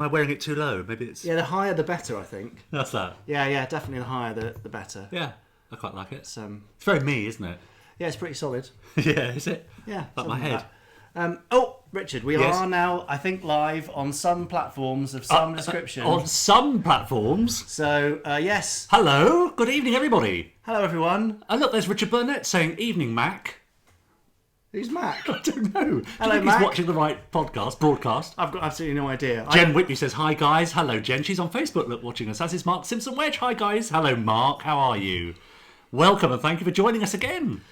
Am I wearing it too low? Maybe it's... Yeah, the higher the better, I think. That's that. Yeah, definitely the higher the better. Yeah, I quite like it. It's very me, isn't it? Yeah, it's pretty solid. Yeah, is it? Yeah. Like my head. Richard, we are now, I think, live on some platforms of some description. On some platforms. So, yes. Hello. Good evening, everybody. Hello, everyone. Look, there's Richard Burnett saying, "Evening, Mac." Who's Mac? I don't know. Hello, Do you think Mac. he's watching the right broadcast? I've got absolutely no idea. Jen Whitby says, "Hi, guys." Hello, Jen. She's on Facebook, look, watching us. As is Mark Simpson-Wedge. Hi, guys. Hello, Mark. How are you? Welcome, and thank you for joining us again.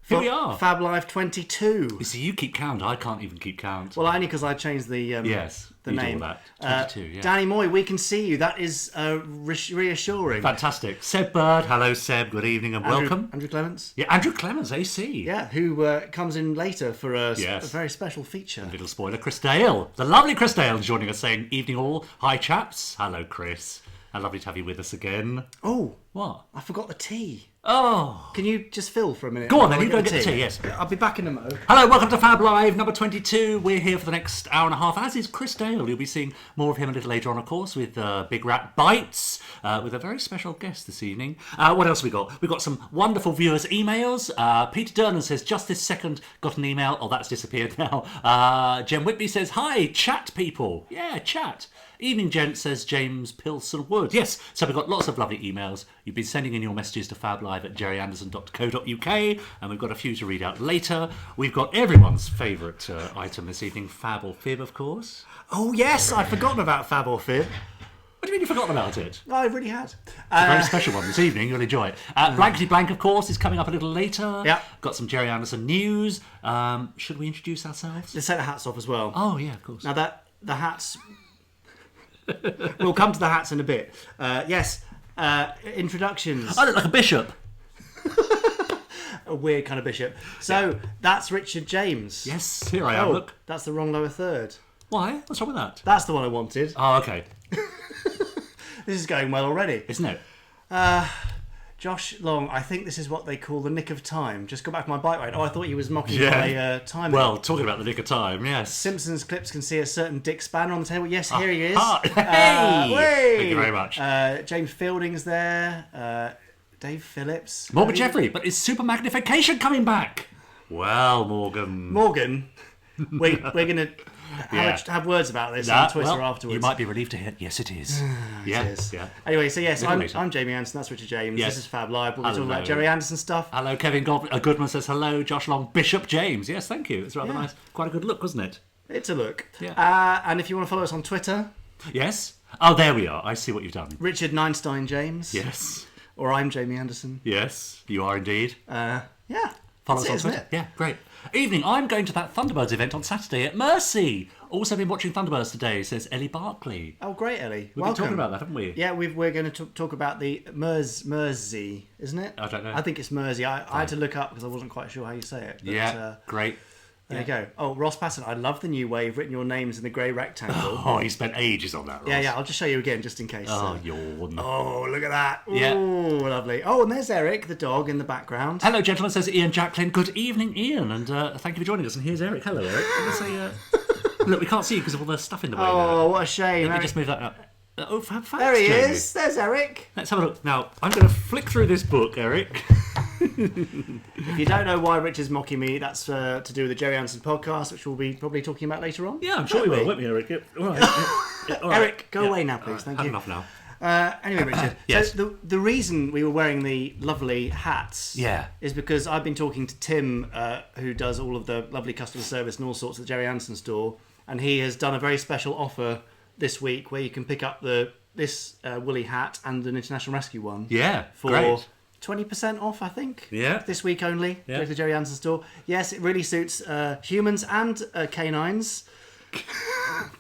Here we are. Fab Live 22. You see, you keep count. I can't even keep count. Well, only because I changed the yes, the name. All that. 22, yeah. Danny Moy, we can see you. That is reassuring. Fantastic. Seb Bird. Hello, Seb. Good evening and welcome. Andrew Clements. Yeah, Andrew Clements, AC. Yeah, who comes in later for a very special feature. A little spoiler. Chris Dale. The lovely Chris Dale is joining us saying, "Evening all. Hi, chaps." Hello, Chris. And lovely to have you with us again. Oh. What? I forgot the tea. Oh. Can you just fill for a minute? Go on then, you go get the tea, yes. I'll be back in a mo. Hello, welcome to Fab Live number 22. We're here for the next hour and a half, as is Chris Dale. You'll be seeing more of him a little later on, of course, with Big Rat Bites, with a very special guest this evening. What else have we got? We've got some wonderful viewers' emails. Peter Dernan says, "Just this second, got an email." Oh, that's disappeared now. Jen Whitby says, "Hi, chat people." Yeah, chat. Evening, gent, says James Pilson Wood. Yes, so we've got lots of lovely emails. You've been sending in your messages to fablive@gerryanderson.co.uk, and we've got a few to read out later. We've got everyone's favourite item this evening, Fab or Fib, of course. Oh, yes, I'd forgotten about Fab or Fib. What do you mean you've forgotten about it? Oh, I really had. It's a very special one this evening. You'll enjoy it. Blankety Blank, of course, is coming up a little later. Yeah. Got some Gerry Anderson news. Should we introduce ourselves? Let's take the hats off as well. Oh, yeah, of course. Now, the hats... We'll come to the hats in a bit. Yes, introductions. I look like a bishop. A weird kind of bishop. So, that's Richard James. Yes, here I am, look. That's the wrong lower third. Why? What's wrong with that? That's the one I wanted. Oh, okay. This is going well already. Isn't it? Josh Long, I think this is what they call the nick of time. Just got back from my bike ride. Oh, I thought he was mocking my timing. Well, talking about the nick of time, yes. Simpsons clips can see a certain Dick Spanner on the table. Yes, here he is. Hey! Thank you very much. James Fielding's there. Dave Phillips. Morgan Jeffrey, but is super magnification coming back? Well, Morgan, we're going to have words about this on Twitter afterwards. You might be relieved to hear. Yes, it is. Yes. Yeah. Anyway, so yes, I'm Jamie Anderson. That's Richard James. Yes. This is Fab Live. We'll be talking about Gerry Anderson stuff. Hello, Kevin Goodman says hello. Josh Long, Bishop James. Yes, thank you. It's rather nice. Quite a good look, wasn't it? It's a look. Yeah. And if you want to follow us on Twitter. Yes. Oh, there we are. I see what you've done. Richard Neinstein James. Yes. Or I'm Jamie Anderson. Yes, you are indeed. Yeah. Follow us on Twitter. Yeah, great. Evening, I'm going to that Thunderbirds event on Saturday at Mersey. Also been watching Thunderbirds today, says Ellie Barkley. Oh, great, Ellie. We've been talking about that, haven't we? Yeah, we're going to talk about the Mersey, isn't it? I don't know. I think it's Mersey. I had to look up because I wasn't quite sure how you say it. But, great. There you go. Oh, Ross Patton, I love the new way you've written your names in the grey rectangle. Oh, you spent ages on that, Ross. Yeah, I'll just show you again just in case. Oh, yawn. Oh, look at that. Yeah. Oh, lovely. Oh, and there's Eric, the dog, in the background. Hello, gentlemen, says Ian Jacklin. Good evening, Ian, and thank you for joining us. And here's Eric. Hello, Eric. I'm going to say, look, we can't see you because of all the stuff in the way now. Oh, what a shame. Let me just move that up. Oh, thanks, there he Jamie. is. There's Eric. Let's have a look. Now, I'm going to flick through this book, Eric. If you don't know why Richard's mocking me, that's to do with the Gerry Anderson podcast, which we'll be probably talking about later on. Yeah, I'm sure we will, won't we, Eric? All right. All right. Eric, go away now, please. Thank you. Enough now. Anyway, Richard, yes. So the reason we were wearing the lovely hats is because I've been talking to Tim, who does all of the lovely customer service and all sorts at the Gerry Anderson store, and he has done a very special offer this week where you can pick up this woolly hat and an International Rescue one. Yeah, for great. 20% off, I think. Yeah. This week only. Go to the Gerry Anderson store. Yes, it really suits humans and canines.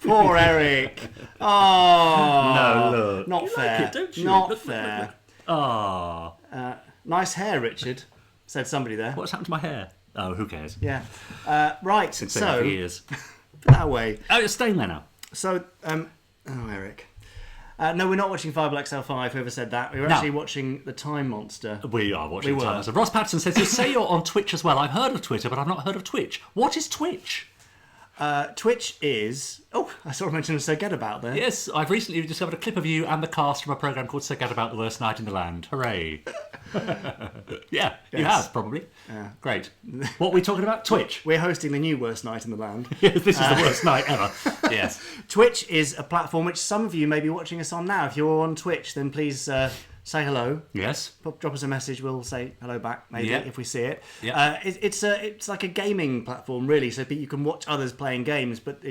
Poor Eric. Oh. No, look. Not You fair. like it, don't you? Not Look. fair. Ah. Nice hair, Richard, said somebody there. What's happened to my hair? Oh, who cares? Yeah. Right, Since so... for years. Put that away. Oh, it's staying there now. So, Eric. No, we're not watching Fireball XL5, whoever said that. We were actually watching The Time Monster. We are watching The Time Monster. Ross Patterson says, you say you're on Twitch as well. I've heard of Twitter, but I've not heard of Twitch. What is Twitch? Twitch is... Oh, I sort of mentioned So Get About there. Yes, I've recently discovered a clip of you and the cast from a programme called So Get About the Worst Night in the Land. Hooray. Yeah, you have, probably. Yeah. Great. What are we talking about? Twitch. We're hosting the new Worst Night in the Land. Yes, this is the worst night ever. Yes. Twitch is a platform which some of you may be watching us on now. If you're on Twitch, then please... say hello. Yes. Drop us a message. We'll say hello back, maybe, if we see it. Yeah. It's like a gaming platform, really, so you can watch others playing games, but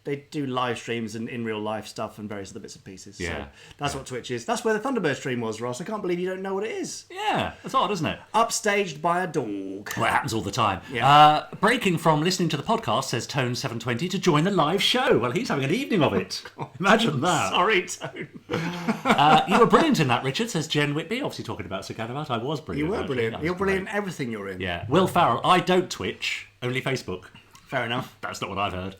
they do live streams and in real life stuff and various other bits and pieces. Yeah. So that's what Twitch is. That's where the Thunderbirds stream was, Ross. I can't believe you don't know what it is. Yeah, that's odd, isn't it? Upstaged by a dog. Well, it happens all the time. Yeah. Breaking from listening to the podcast, says Tone720, to join the live show. Well, he's having an evening of it. Imagine that. Sorry, Tone. You were brilliant in that, Richard, says Jen Whitby. Obviously talking about So Get About. I was brilliant. You were brilliant. You're brilliant in everything you're in. Yeah. Will Farrell, I don't Twitch, only Facebook. Fair enough. That's not what I've heard.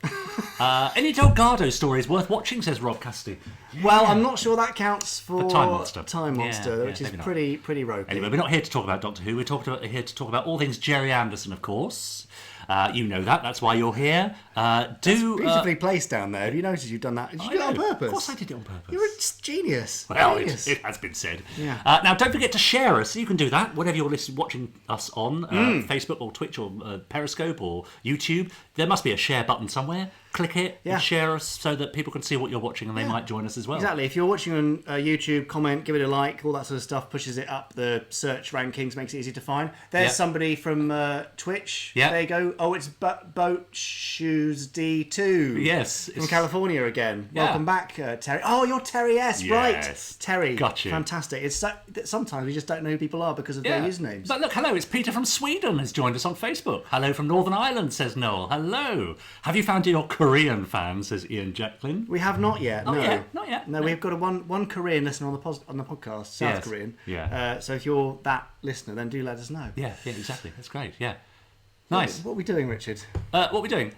Any Delgado stories worth watching, says Rob Cassidy. Well, I'm not sure that counts for Time Monster. Time Monster, which is pretty ropey. Anyway, we're not here to talk about Doctor Who. We're here to talk about all things Gerry Anderson, of course. You know that. That's why you're here. It's beautifully placed down there. Have you noticed you've done that? Did you do it on purpose? Of course I did it on purpose. You're a genius. Well, genius. it has been said. Yeah. Now, don't forget to share us. You can do that whenever you're watching us on Facebook or Twitch or Periscope or YouTube. There must be a share button somewhere. Click it and share us so that people can see what you're watching and they might join us as well. Exactly. If you're watching on YouTube, comment, give it a like, all that sort of stuff pushes it up the search rankings, makes it easy to find. There's somebody from Twitch. Yeah. There you go. Oh, it's Boat Shoes D2. Yes. From California again. Yeah. Welcome back, Terry. Oh, you're Terry S. Yes. Right. Terry. Got you. Fantastic. It's sometimes we just don't know who people are because of their usernames. But look, hello, it's Peter from Sweden has joined us on Facebook. Hello from Northern Ireland, says Noel. Hello. Have you found your Korean fan, says Ian Jacklin. We have not yet. Oh, no, yeah, not yet. No, we've got one Korean listener on the podcast, South Korean. Yeah. So if you're that listener, then do let us know. Yeah, exactly. That's great. Yeah. Nice. What are we doing, Richard? What are we doing?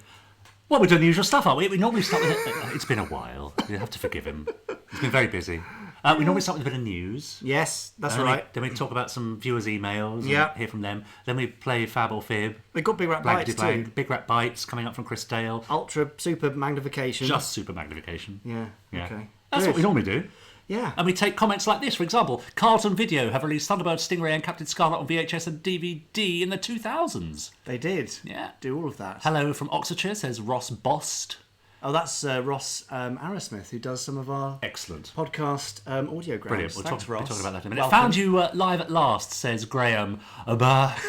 Well, we're doing the usual stuff, aren't we? We normally start with it's been a while. You have to forgive him. He's been very busy. We normally start with a bit of news. Yes, that's right. Then we talk about some viewers' emails and hear from them. Then we play Fab or Fib. We've got Big Rat Bites too. Big Rat Bites coming up from Chris Dale. Ultra super magnification. Just super magnification. Yeah. Okay. That's what we normally do. Yeah. And we take comments like this. For example, Carlton Video have released Thunderbirds, Stingray and Captain Scarlet on VHS and DVD in the 2000s. They did. Yeah. Do all of that. Hello from Oxfordshire, says Ross Bost. Oh, that's Ross Arrowsmith, who does some of our podcast audiograms. Brilliant. We'll talk about that in a minute. Welcome. Found you live at last, says Graham. He's done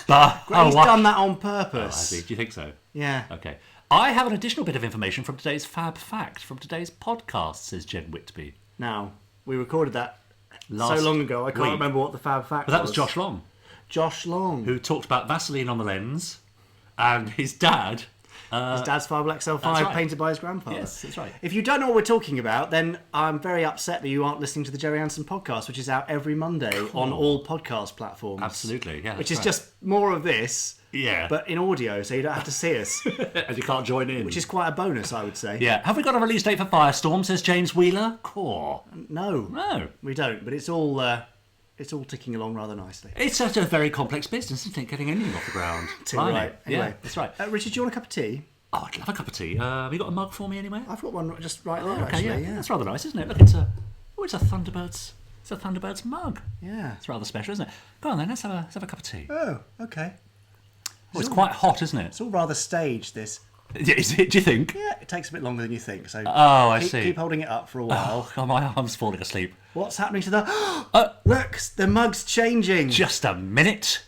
that on purpose. Do you think so? Yeah. Okay. I have an additional bit of information from today's Fab Fact, from today's podcast, says Jen Whitby. Now, we recorded that so long ago, I can't remember what the Fab Fact was. But that was Josh Long. Josh Long. Who talked about Vaseline on the lens, and his dad... his dad's Fireball XL5 painted by his grandfather. Yes, that's right. If you don't know what we're talking about, then I'm very upset that you aren't listening to the Gerry Anderson podcast, which is out every Monday on all podcast platforms. Absolutely, yeah. Which is just more of this, yeah, but in audio, so you don't have to see us. And you can't join in. Which is quite a bonus, I would say. Yeah. Have we got a release date for Firestorm, says James Wheeler? Cool. No, we don't. But it's all ticking along rather nicely. It's such a very complex business, isn't it? Getting anything off the ground. Right. Anyway, yeah, that's right. Richard, do you want a cup of tea? Oh, I'd love a cup of tea. Have you got a mug for me anywhere? I've got one just right there. Okay, actually, yeah. That's rather nice, isn't it? Look, it's a Thunderbirds. It's a Thunderbirds mug. Yeah. It's rather special, isn't it? Go on then, let's have a cup of tea. Oh, okay. Oh, it's quite hot, isn't it? It's all rather staged, this. Is it, do you think? Yeah, it takes a bit longer than you think. So I see. Keep holding it up for a while. Oh, God, my arm's falling asleep. What's happening to the... Look, the mug's changing. Just a minute.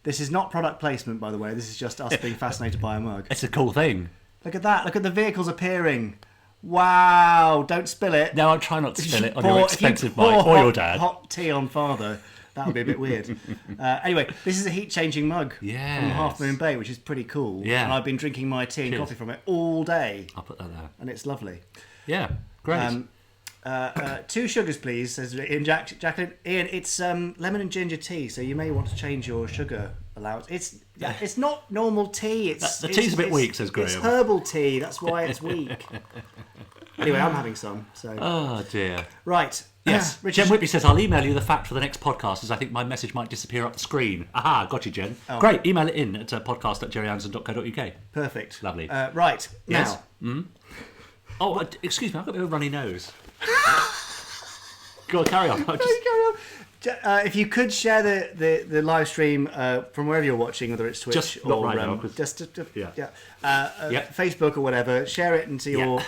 This is not product placement, by the way. This is just us being fascinated by a mug. It's a cool thing. Look at that. Look at the vehicles appearing. Wow. Don't spill it. No, I'm trying not to spill it on your expensive mic or your dad. Hot tea on father. That would be a bit weird. Anyway, this is a heat-changing mug from Half Moon Bay, which is pretty cool. Yeah. And I've been drinking my tea and coffee from it all day. I'll put that there. And it's lovely. Yeah, great. 2 sugars, please, says Ian Jacqueline. Ian, it's lemon and ginger tea, so you may want to change your sugar allowance. It's not normal tea. The tea's a bit weak, says Graham. It's herbal tea. That's why it's weak. Anyway, I'm having some. So. Oh, dear. Right. Yes. Jen Whitby says, I'll email you the fact for the next podcast, as I think my message might disappear up the screen. Aha, got you, Jen. Oh. Great. Email it in at podcast@gerryanderson.co.uk. Perfect. Lovely. Right. Yes. Now. Mm? Oh, excuse me, I've got a bit of a runny nose. Go on, carry on. Carry on. If you could share the live stream from wherever you're watching, whether it's Twitch just or not right now, Facebook or whatever, share it into your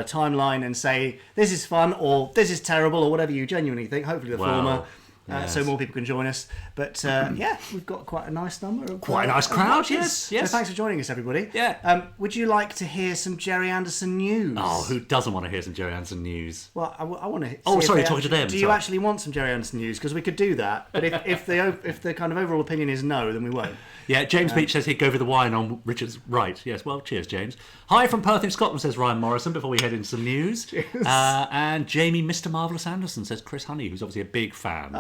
timeline and say this is fun or this is terrible or whatever you genuinely think. Hopefully the former. Yes. So more people can join us. But we've got quite a nice number. Quite a nice crowd, yes. So thanks for joining us, everybody. Yeah. Would you like to hear some Gerry Anderson news? Oh, who doesn't want to hear some Gerry Anderson news? Well, I want to. Oh, sorry, you're talking to them. Do you actually want some Gerry Anderson news? Because we could do that. But if the kind of overall opinion is no, then we won't. Yeah, James Beach says he'd go for the wine on Richard's right. Yes, well, cheers, James. Hi from Perth in Scotland, says Ryan Morrison, before we head into some news. And Jamie Mr. Marvellous Anderson says Chris Honey, who's obviously a big fan.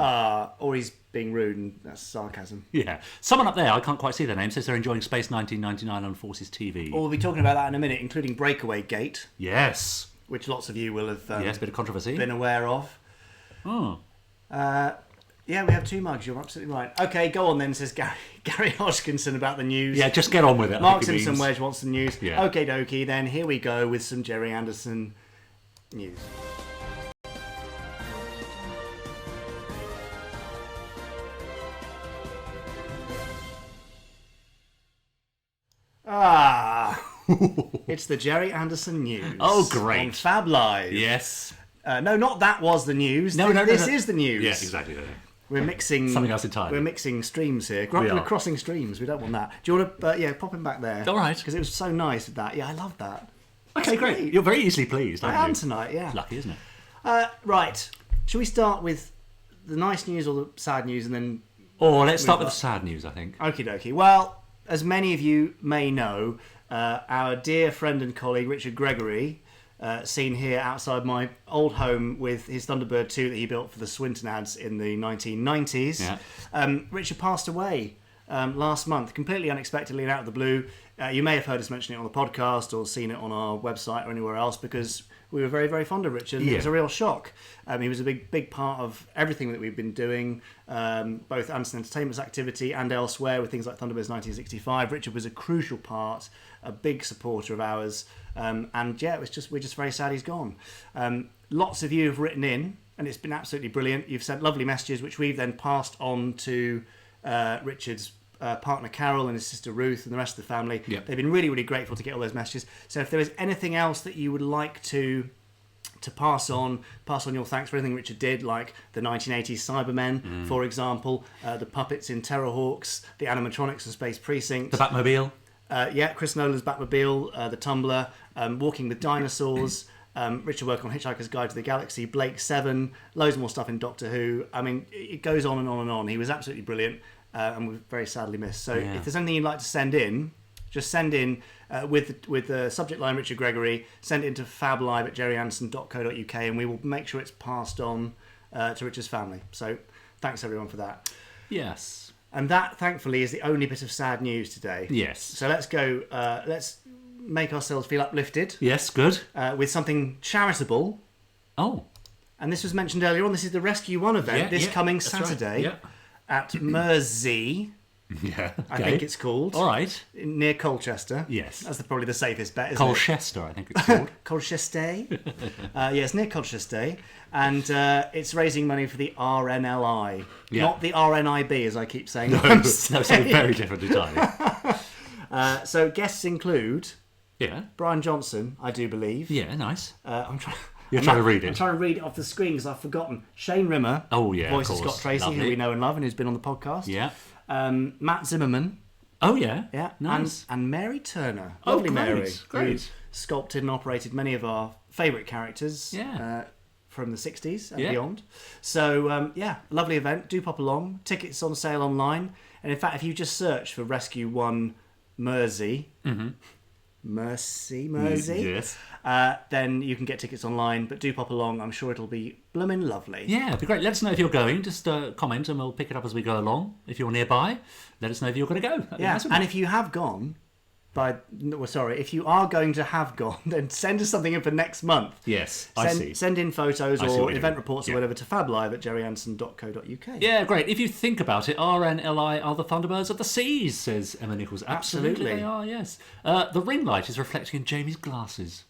Or he's being rude, and that's sarcasm. Yeah. Someone up there, I can't quite see their name, says they're enjoying Space 1999 on Forces TV. Well, we'll be talking about that in a minute, including Breakaway Gate. Yes. Which lots of you will have yes, a bit of controversy. Been aware of. Oh. Yeah, we have 2 mugs. You're absolutely right. Okay, go on then, says Gary Hodgkinson about the news. Yeah, just get on with it. Mark Simpson Wedge wants the news. Yeah. Okie dokie, then here we go with some Gerry Anderson news. It's the Gerry Anderson news. Oh, great. On Fab Live. Yes. No, not that was the news. No, this is the news. Yeah, exactly. Yeah. We're mixing something else entirely. We're mixing streams here. We're crossing streams. We don't want that. Do you want to? Pop him back there. All right. Because it was so nice with that. Yeah, I love that. Okay, great. You're very easily pleased. I am tonight. Yeah. Lucky, isn't it? Right. Shall we start with the nice news or the sad news, and then? Or let's start with the sad news. I think. Okie dokie. Well, as many of you may know, our dear friend and colleague Richard Gregory. Seen here outside my old home with his Thunderbird 2 that he built for the Swinton ads in the 1990s. Yeah. Richard passed away last month, completely unexpectedly and out of the blue. You may have heard us mention it on the podcast or seen it on our website or anywhere else because we were very, very fond of Richard. Yeah. It was a real shock. He was a big part of everything that we've been doing, both Anderson Entertainment's activity and elsewhere with things like Thunderbirds 1965. Richard was a crucial part, a big supporter of ours. And yeah, we're just very sad he's gone. Lots of you have written in, and it's been absolutely brilliant. You've sent lovely messages, which we've then passed on to Richard's partner Carol and his sister Ruth and the rest of the family. Yep. They've been really, really grateful to get all those messages. So if there is anything else that you would like to pass on your thanks for anything Richard did, like the 1980s Cybermen, for example, the puppets in Terrahawks, the animatronics in Space Precinct, the Batmobile. Chris Nolan's Batmobile, the Tumbler, Walking with Dinosaurs, Richard worked on Hitchhiker's Guide to the Galaxy, Blake 7, loads more stuff in Doctor Who. I mean, it goes on and on and on. He was absolutely brilliant, and we're very sadly missed. So if there's anything you'd like to send in, just send in with the subject line Richard Gregory, send it into fablive@gerryanderson.co.uk, and we will make sure it's passed on to Richard's family. So thanks everyone for that. Yes. And that, thankfully, is the only bit of sad news today. Yes. So let's go. Let's make ourselves feel uplifted. Yes, good. With something charitable. Oh. And this was mentioned earlier on. This is the Rescue One event coming Saturday at Mersey. Yeah. Okay. I think it's called. All right. Near Colchester. Yes. That's probably the safest bet, isn't Colchester, I think it's called. Colchester. Yes, near Colchester. And it's raising money for the RNLI. Yeah. Not the RNIB, as I keep saying. No, something very different entirely. So guests include Yeah. Brian Johnson, I do believe. Yeah, nice. You're trying to read it. I'm trying to read it off the screen because I've forgotten. Shane Rimmer. Oh, yeah, voice of of course. Scott Tracy, Lovely. who we know and love and who's been on the podcast. Yeah. Matt Zimmerman. Oh, yeah. Yeah. Nice. And Mary Turner. Oh, Lovely great. Mary. Great. Who sculpted and operated many of our favourite characters. Yeah. From the 60s and beyond. So, lovely event. Do pop along. Tickets on sale online. And in fact, if you just search for Rescue One Mersey, Mersey, Yes. then you can get tickets online. But do pop along. I'm sure it'll be blooming lovely. Yeah, it'd be great. Let us know if you're going. Just comment and we'll pick it up as we go along. If you're nearby, let us know if you're going to go. And if you have gone, if you are going to have gone, then send us something in for next month. Yes, I see. Send in photos or event reports or whatever to fablive@gerryanderson.co.uk. Yeah, great. If you think about it, RNLI are the Thunderbirds of the seas, says Emma Nichols. Absolutely they are, yes. The ring light is reflecting in Jamie's glasses,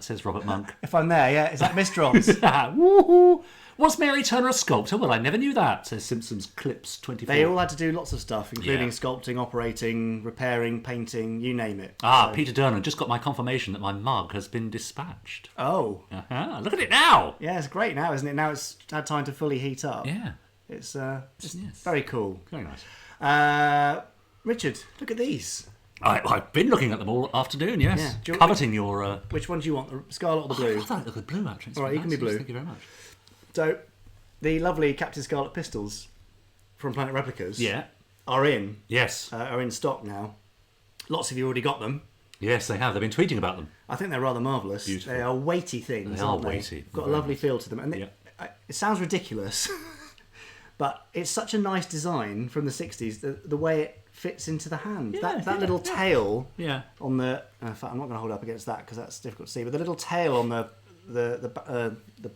says Robert Monk. If I'm there, yeah. Is that Mistros? Woohoo! Was Mary Turner a sculptor? Well, I never knew that, says Simpsons Clips 24. They all had to do lots of stuff, including sculpting, operating, repairing, painting, you name it. Peter Durnan just got my confirmation that my mug has been dispatched. Oh. Look at it now! Yeah, it's great now, isn't it? Now it's had time to fully heat up. Yeah. It's very cool. Very nice. Richard, look at these. I've been looking at them all afternoon, yes. Yeah. Coveting your... Which one do you want, the scarlet or the blue? I thought it looked blue, actually. All right, you can be blue. Thank you very much. So, the lovely Captain Scarlet pistols from Planet Replicas are in stock now. Lots of you already got them. Yes, they have. They've been tweeting about them. I think they're rather marvellous. Beautiful. They are weighty things, aren't they? Weighty. Got a lovely feel to them. And it sounds ridiculous, but it's such a nice design from the 60s, the way it fits into the hand. That little tail on the... In fact, I'm not going to hold up against that because that's difficult to see, but the little tail on the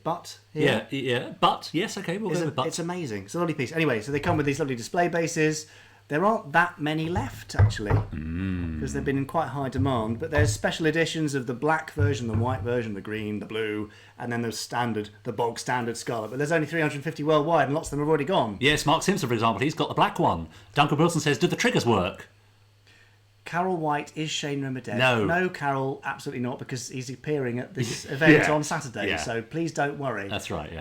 butt here. Yeah. Butt. Yes, okay, we'll go with butt. It's amazing. It's a lovely piece. Anyway, so they come with these lovely display bases. There aren't that many left, actually, because they've been in quite high demand. But there's special editions of the black version, the white version, the green, the blue, and then the bog standard Scarlet. But there's only 350 worldwide, and lots of them have already gone. Yes, Mark Simpson, for example, he's got the black one. Duncan Wilson says, "Did the triggers work?" Carol White is Shane Rimmer dead? No, Carol, absolutely not, because he's appearing at this event on Saturday. Yeah. So please don't worry. That's right. Do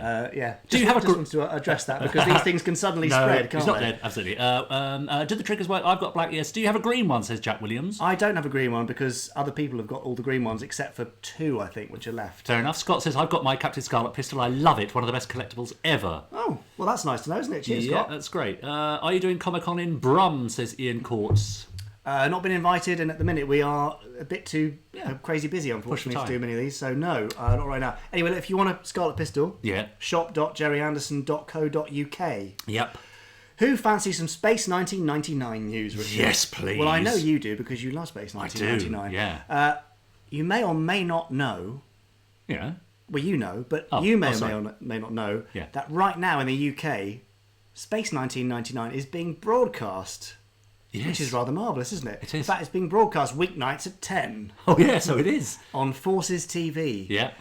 you have a? Just wanted to address that because these things can suddenly spread. Can't he's not they? dead. Absolutely. Did the triggers work? I've got black. Yes. Do you have a green one? Says Jack Williams. I don't have a green one because other people have got all the green ones except for 2, I think, which are left. Fair enough. Scott says I've got my Captain Scarlet pistol. I love it. One of the best collectibles ever. Oh, well, that's nice to know, isn't it? Cheers, Scott. That's great. Are you doing Comic-Con in Brum? Says Ian Courts. Not been invited, and at the minute we are a bit too crazy busy, unfortunately, to do many of these. So no, not right now. Anyway, if you want a Scarlet pistol, shop.gerryanderson.co.uk. Yep. Who fancies some Space 1999 news, Richard? Yes, please. Well, I know you do because you love Space 1999. I do, yeah. You may or may not know. Yeah. Well, you know, but you may or may not know that right now in the UK, Space 1999 is being broadcast. Yes. Which is rather marvellous, isn't it? It is. In fact, it's being broadcast weeknights at 10. Oh, yeah, so it is. On Forces TV. Yeah.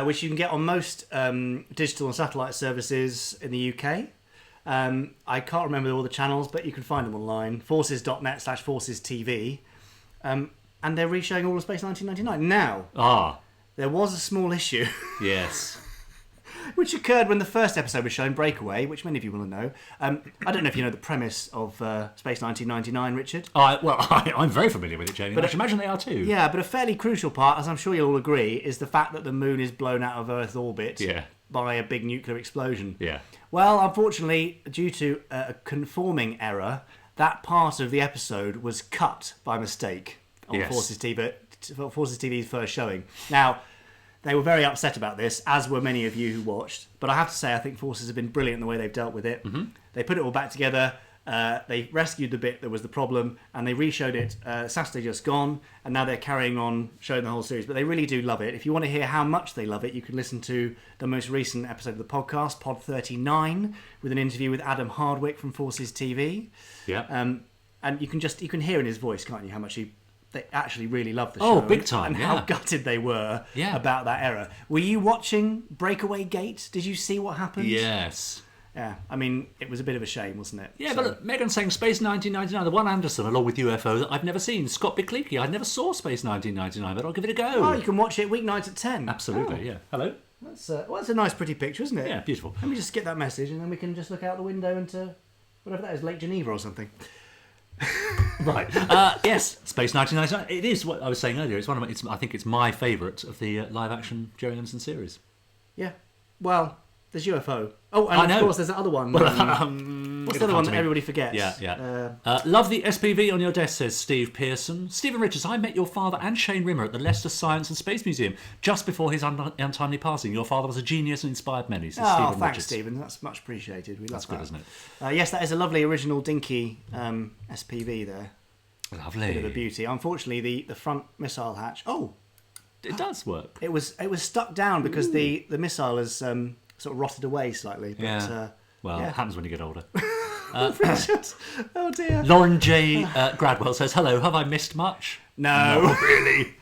Which you can get on most digital and satellite services in the UK. I can't remember all the channels, but you can find them online. Forces.net/Forces TV. And they're re-showing all of Space 1999. Now, there was a small issue. Yes. Which occurred when the first episode was shown, Breakaway, which many of you will know. I don't know if you know the premise of Space 1999, Richard. I'm very familiar with it, Jamie. But I should imagine they are too. Yeah, but a fairly crucial part, as I'm sure you'll all agree, is the fact that the moon is blown out of Earth orbit by a big nuclear explosion. Yeah. Well, unfortunately, due to a conforming error, that part of the episode was cut by mistake on Forces TV's first showing. Now, they were very upset about this, as were many of you who watched. But I have to say, I think Forces have been brilliant in the way they've dealt with it. Mm-hmm. They put it all back together. They rescued the bit that was the problem, and they re-showed it Saturday just gone, and now they're carrying on showing the whole series. But they really do love it. If you want to hear how much they love it, you can listen to the most recent episode of the podcast, Pod 39, with an interview with Adam Hardwick from Forces TV. Yeah. And you can hear in his voice, can't you, how much they actually really loved the show. Oh, big time, and how gutted they were about that error. Were you watching Breakaway Gate? Did you see what happened? Yes. Yeah, I mean, it was a bit of a shame, wasn't it? Yeah, but look, Megan's saying Space 1999, the one Anderson, along with UFO, that I've never seen. Scott Bickley, I never saw Space 1999, but I'll give it a go. Oh, you can watch it weeknights at 10. Absolutely, yeah. Hello? That's a nice, pretty picture, isn't it? Yeah, beautiful. Let me just get that message, and then we can just look out the window into whatever that is, Lake Geneva or something. Right. Yes, Space 1999. It is what I was saying earlier. It's one of I think it's my favourite of the live-action Gerry Anderson series. Yeah. Well, there's UFO. Oh, and of course there's that other one. What's the other one that everybody forgets? Yeah. Love the SPV on your desk, says Steve Pearson. Stephen Richards, I met your father and Shane Rimmer at the Leicester Science and Space Museum just before his untimely passing. Your father was a genius and inspired many, says Stephen thanks, Richards. Stephen. That's much appreciated. We love That's good, isn't it? Yes, that is a lovely original dinky SPV there. Lovely. Bit of a beauty. Unfortunately, the front missile hatch. Oh, it does work. It was stuck down because the missile has sort of rotted away slightly. But, it happens when you get older. Richard. Oh dear. Lauren J. Gradwell says, "Hello, have I missed much?" No. Not really.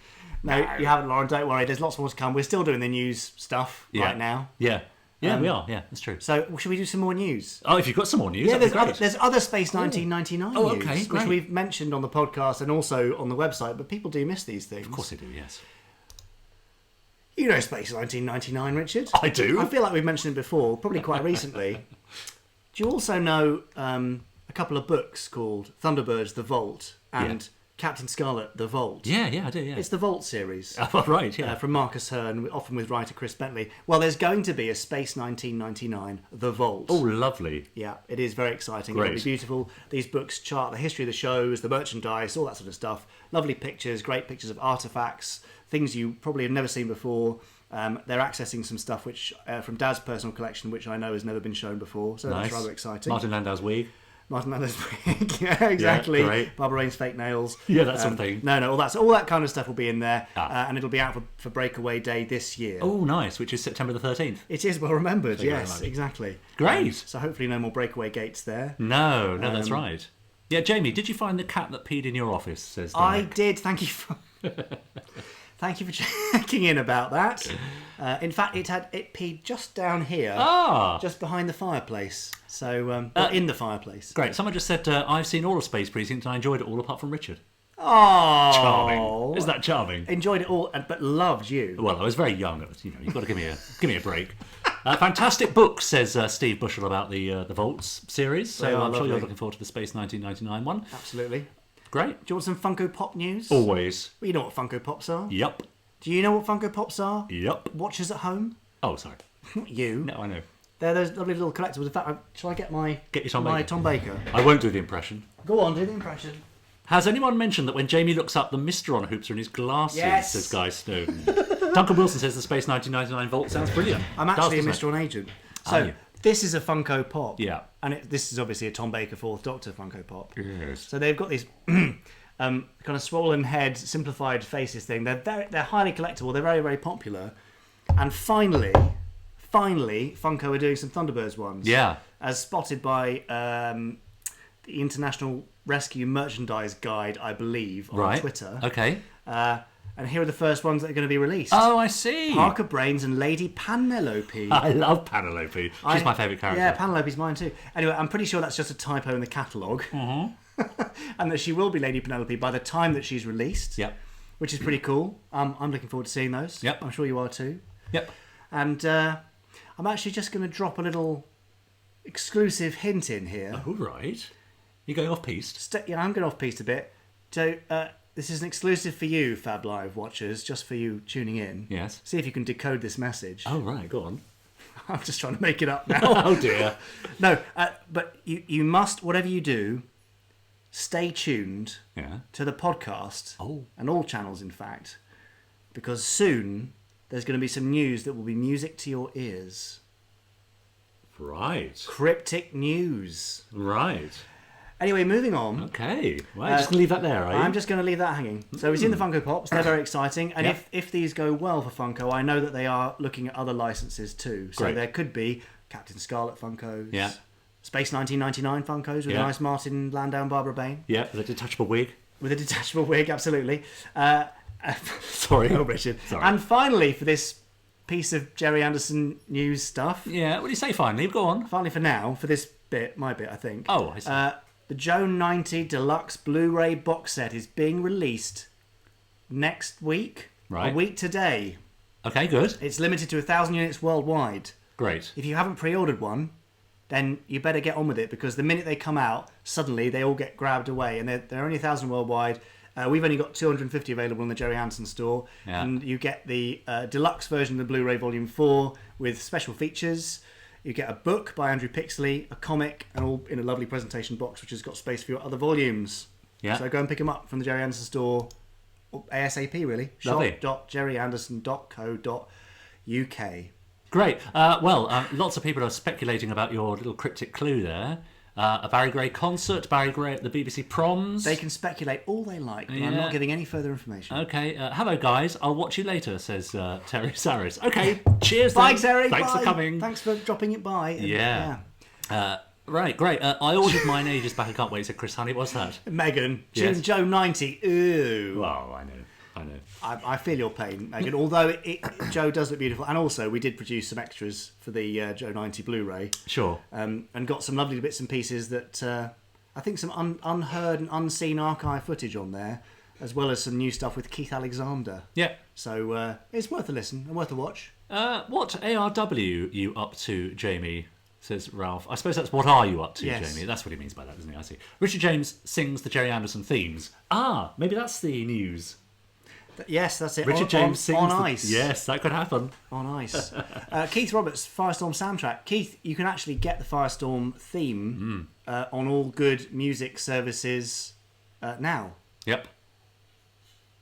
No, you haven't, Lauren. Don't worry. There's lots more to come. We're still doing the news stuff right now. Yeah. Yeah, we are. Yeah, that's true. So, should we do some more news? Oh, if you've got some more news, yeah, that'd be great. There's other Space 1999 news, okay, great. which we've mentioned on the podcast and also on the website, but people do miss these things. Of course they do, yes. You know Space 1999, Richard? I do. I feel like we've mentioned it before, probably quite recently. Do you also know a couple of books called Thunderbirds, The Vault, and Captain Scarlet, The Vault? Yeah, I do, yeah. It's the Vault series. Oh, right, yeah. From Marcus Hearn, often with writer Chris Bentley. Well, there's going to be a Space 1999, The Vault. Oh, lovely. Yeah, it is very exciting. Great. It'll be beautiful. These books chart the history of the shows, the merchandise, all that sort of stuff. Lovely pictures, great pictures of artefacts, things you probably have never seen before. They're accessing some stuff which from Dad's personal collection, which I know has never been shown before. So nice. That's rather exciting. Martin Landau's wig. Martin Landau's wig. Yeah, exactly. Yeah, great. Barbara Rain's fake nails. Yeah, that's something. No, all that kind of stuff will be in there, and it'll be out for Breakaway Day this year. Oh, nice, which is September the 13th. It is well remembered, Thank you very yes, much. exactly. Great. So hopefully no more breakaway gates there. No, that's right. Yeah, Jamie, did you find the cat that peed in your office? Says Dominic. I did, thank you for... Thank you for checking in about that. In fact, it peed just down here, just behind the fireplace. So, in the fireplace. Great. Someone just said, I've seen all of Space Precinct and I enjoyed it all apart from Richard. Oh, charming! Isn't that charming? Enjoyed it all, but loved you. Well, I was very young. You've got to give me a break. Fantastic book, says Steve Bushell about the Vaults series. So I'm sure you're looking forward to the Space 1999 one. Absolutely. Great. Do you want some Funko Pop news? Always. Well, you know what Funko Pops are? Yep. Do you know what Funko Pops are? Yep. Watchers at home? Oh, sorry. You? No, I know. They're those lovely little collectibles. In fact, shall I get your Tom my Baker? Tom Baker? I won't do the impression. Go on, do the impression. Has anyone mentioned that when Jamie looks up, the Mr. hoops are in his glasses, yes. says Guy Snowden. Duncan Wilson says the Space 1999 Vault sounds brilliant. I'm actually a Mr. Agent. So, this is a Funko Pop. Yeah. And this is obviously a Tom Baker 4th Doctor Funko Pop. Yes. So they've got these kind of swollen head, simplified faces thing. They're highly collectible. They're very, very popular. And finally, Funko are doing some Thunderbirds ones. Yeah. As spotted by the International Rescue Merchandise Guide, I believe, on Twitter. Okay. And here are the first ones that are going to be released. Oh, I see. Parker Brains and Lady Penelope. I love Penelope. She's my favourite character. Yeah, Penelope's mine too. Anyway, I'm pretty sure that's just a typo in the catalogue. Mm-hmm. And that she will be Lady Penelope by the time that she's released. Yep. Which is pretty cool. I'm looking forward to seeing those. Yep. I'm sure you are too. Yep. And I'm actually just going to drop a little exclusive hint in here. Oh, right. You're going off-piste? Yeah, I'm going off-piste a bit. So, this is an exclusive for you, Fab Live watchers, just for you tuning in. Yes. See if you can decode this message. Oh, right, go on. I'm just trying to make it up now. Oh, dear. No, but you must, whatever you do, stay tuned to the podcast, and all channels, in fact, because soon there's going to be some news that will be music to your ears. Right. Cryptic news. Right. Anyway, moving on. Okay. Well, just going to leave that there, are you? I'm just going to leave that hanging. So we've seen the Funko Pops. They're very exciting. And if these go well for Funko, I know that they are looking at other licenses too. So there could be Captain Scarlet Funkos. Yeah. Space 1999 Funkos with a nice Martin Landau and Barbara Bain. Yeah, with a detachable wig. With a detachable wig, absolutely. Sorry. Oh, Richard. Sorry. And finally, for this piece of Gerry Anderson news stuff. Yeah, what do you say finally? Go on. Finally for now, for this bit, my bit, I think. Oh, I see. The Joan 90 Deluxe Blu-ray box set is being released next week. Right. A week today. Okay, good. It's limited to 1,000 units worldwide. Great. If you haven't pre-ordered one, then you better get on with it, because the minute they come out, suddenly they all get grabbed away, and they're only 1,000 worldwide. We've only got 250 available in the Gerry Anderson store, and you get the deluxe version of the Blu-ray Volume 4 with special features. You get a book by Andrew Pixley, a comic, and all in a lovely presentation box, which has got space for your other volumes. Yeah. So go and pick them up from the Gerry Anderson store, ASAP really. Lovely. shop.gerryanderson.co.uk. Great. Lots of people are speculating about your little cryptic clue there. A Barry Gray concert, Barry Gray at the BBC Proms. They can speculate all they like, but I'm not giving any further information. Okay, hello guys, I'll watch you later, says Terry Saris. Okay, cheers Bye, then. Terry. Thanks Bye. for coming. Thanks for dropping it by. Yeah. Right, great. I ordered mine ages back, I can't wait, said Chris Honey. What's that? Megan, Yes. Joe 90. Ooh. Well, I know. I feel your pain, Megan. Although Joe does look beautiful, and also we did produce some extras for the Joe 90 Blu-ray. Sure. And got some lovely bits and pieces that I think some unheard and unseen archive footage on there, as well as some new stuff with Keith Alexander. Yeah. So it's worth a listen and worth a watch. What ARW you up to, Jamie? Says Ralph. I suppose that's what are you up to, Yes. Jamie? That's what he means by that, doesn't he? I see. Richard James sings the Gerry Anderson themes. Ah, maybe that's the news. Yes, that's it. Richard James sings on ice. Yes, that could happen. On ice. Keith Roberts, Firestorm soundtrack. Keith, you can actually get the Firestorm theme on all good music services now. Yep.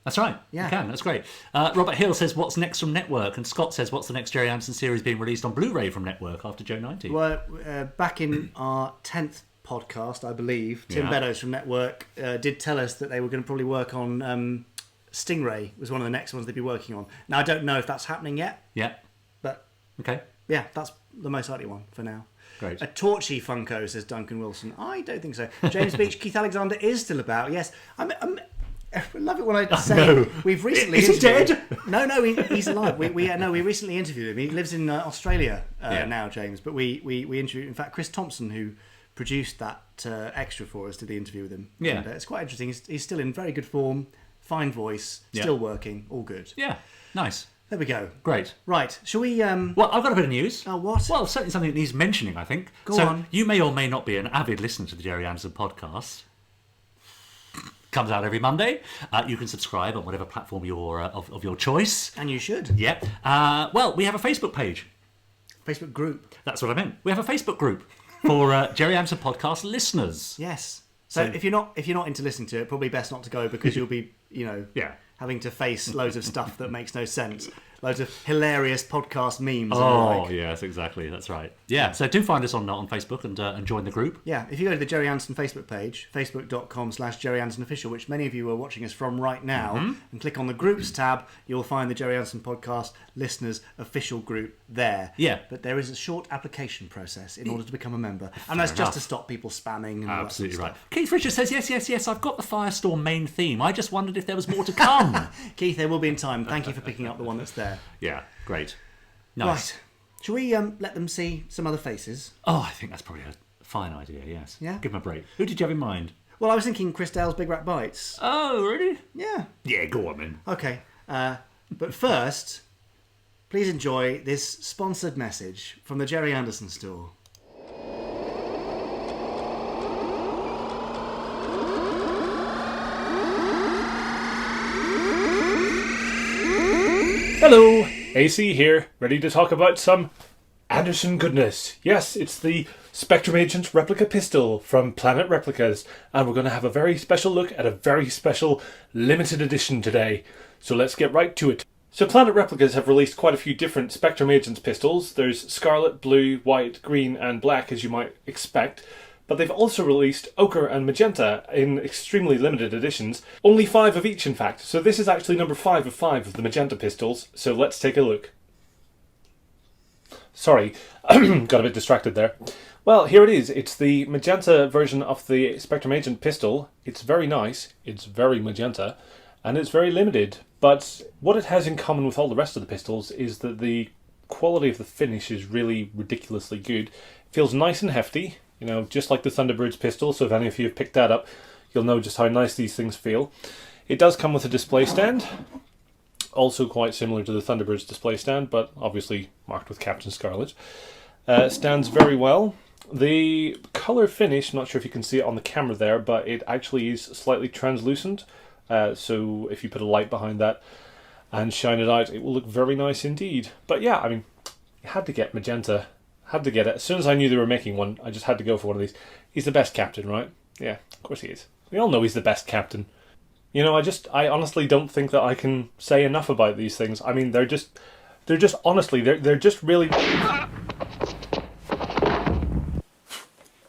That's right. Yeah. You can. That's great. Robert Hill says, what's next from Network? And Scott says, what's the next Gerry Anderson series being released on Blu-ray from Network after Joe 90? Well, back in our 10th podcast, I believe, Tim Beddoes from Network did tell us that they were going to probably work on Stingray, was one of the next ones they'd be working on. Now, I don't know if that's happening yet. Yeah. But, okay. Yeah, that's the most likely one for now. Great. A Torchy Funko, says Duncan Wilson. I don't think so. James Beach, Keith Alexander is still about, yes. I love it when I say we've recently. Is he dead? No, he's alive. We recently interviewed him. He lives in Australia now, James. But we interviewed. In fact, Chris Thompson, who produced that extra for us, did the interview with him. Yeah, and, it's quite interesting. He's still in very good form, fine voice, still working, all good. Yeah, nice. There we go. Great. Right, shall we... Well, I've got a bit of news. Oh, what? Well, certainly something that needs mentioning, I think. Go on. You may or may not be an avid listener to the Gerry Anderson podcast. Comes out every Monday. You can subscribe on whatever platform you're of your choice. And you should. Yep. Well, we have a Facebook page. Facebook group. That's what I meant. We have a Facebook group for Gerry Anderson podcast listeners. Yes. So if you're not into listening to it, probably best not to go, because you'll be, having to face loads of stuff that makes no sense. Loads of hilarious podcast memes. Oh, yes, exactly. That's right. Yeah, so do find us on Facebook and join the group. Yeah, if you go to the Gerry Anderson Facebook page, facebook.com/Gerry Anderson Official, which many of you are watching us from right now, and click on the Groups tab, you'll find the Gerry Anderson Podcast Listeners Official Group there. Yeah. But there is a short application process in order to become a member. And that's just to stop people spamming and all that sort of right. stuff. Keith Richards says, yes, I've got the Firestorm main theme. I just wondered if there was more to come. Keith, there will be in time. Thank you for picking up the one that's there. Yeah, great. Nice. Right. Shall we let them see some other faces? Oh, I think that's probably a fine idea, yes. Yeah? Give them a break. Who did you have in mind? Well, I was thinking Chris Dale's Big Rat Bites. Oh, really? Yeah. Yeah, go on then. Okay. But first, please enjoy this sponsored message from the Gerry Anderson store. Hello, AC here, ready to talk about some Anderson goodness. Yes, it's the Spectrum Agent replica pistol from Planet Replicas, and we're going to have a very special look at a very special limited edition today. So let's get right to it. So Planet Replicas have released quite a few different Spectrum Agents pistols. There's scarlet, blue, white, green and black, as you might expect. But they've also released ochre and magenta in extremely limited editions. Only 5 of each, in fact. So this is actually number 5 of 5 of the magenta pistols. So let's take a look. Sorry, got a bit distracted there. Well, here it is. It's the magenta version of the Spectrum Agent pistol. It's very nice. It's very magenta. And it's very limited. But what it has in common with all the rest of the pistols is that the quality of the finish is really ridiculously good. It feels nice and hefty. You know, just like the Thunderbirds pistol, so if any of you have picked that up, you'll know just how nice these things feel. It does come with a display stand, also quite similar to the Thunderbirds display stand, but obviously marked with Captain Scarlet. Stands very well. The colour finish, not sure if you can see it on the camera there, but it actually is slightly translucent, so if you put a light behind that and shine it out, it will look very nice indeed. But yeah, I mean, you had to get magenta. Had to get it. As soon as I knew they were making one, I just had to go for one of these. He's the best captain, right? Yeah, of course he is. We all know he's the best captain. You know, I honestly don't think that I can say enough about these things. I mean, they're just honestly, they're just really...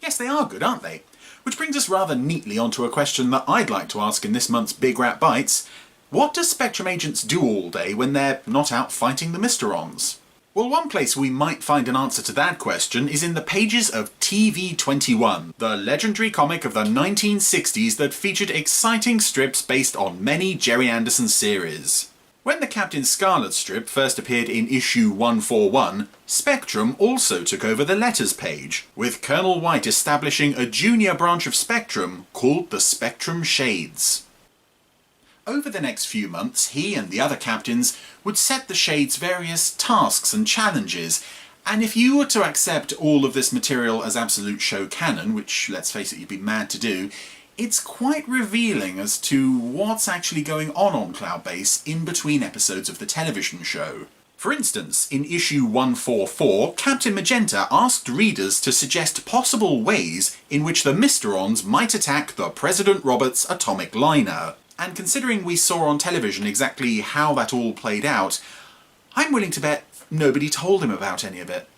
Yes, they are good, aren't they? Which brings us rather neatly onto a question that I'd like to ask in this month's Big Rat Bites. What do Spectrum agents do all day when they're not out fighting the Mysterons? Well, one place we might find an answer to that question is in the pages of TV-21, the legendary comic of the 1960s that featured exciting strips based on many Gerry Anderson series. When the Captain Scarlet strip first appeared in issue 141, Spectrum also took over the letters page, with Colonel White establishing a junior branch of Spectrum called the Spectrum Shades. Over the next few months, he and the other captains would set the Shades various tasks and challenges, and if you were to accept all of this material as absolute show canon, which, let's face it, you'd be mad to do, it's quite revealing as to what's actually going on Cloudbase in between episodes of the television show. For instance, in issue 144, Captain Magenta asked readers to suggest possible ways in which the Mysterons might attack the President Roberts atomic liner. And considering we saw on television exactly how that all played out, I'm willing to bet nobody told him about any of it.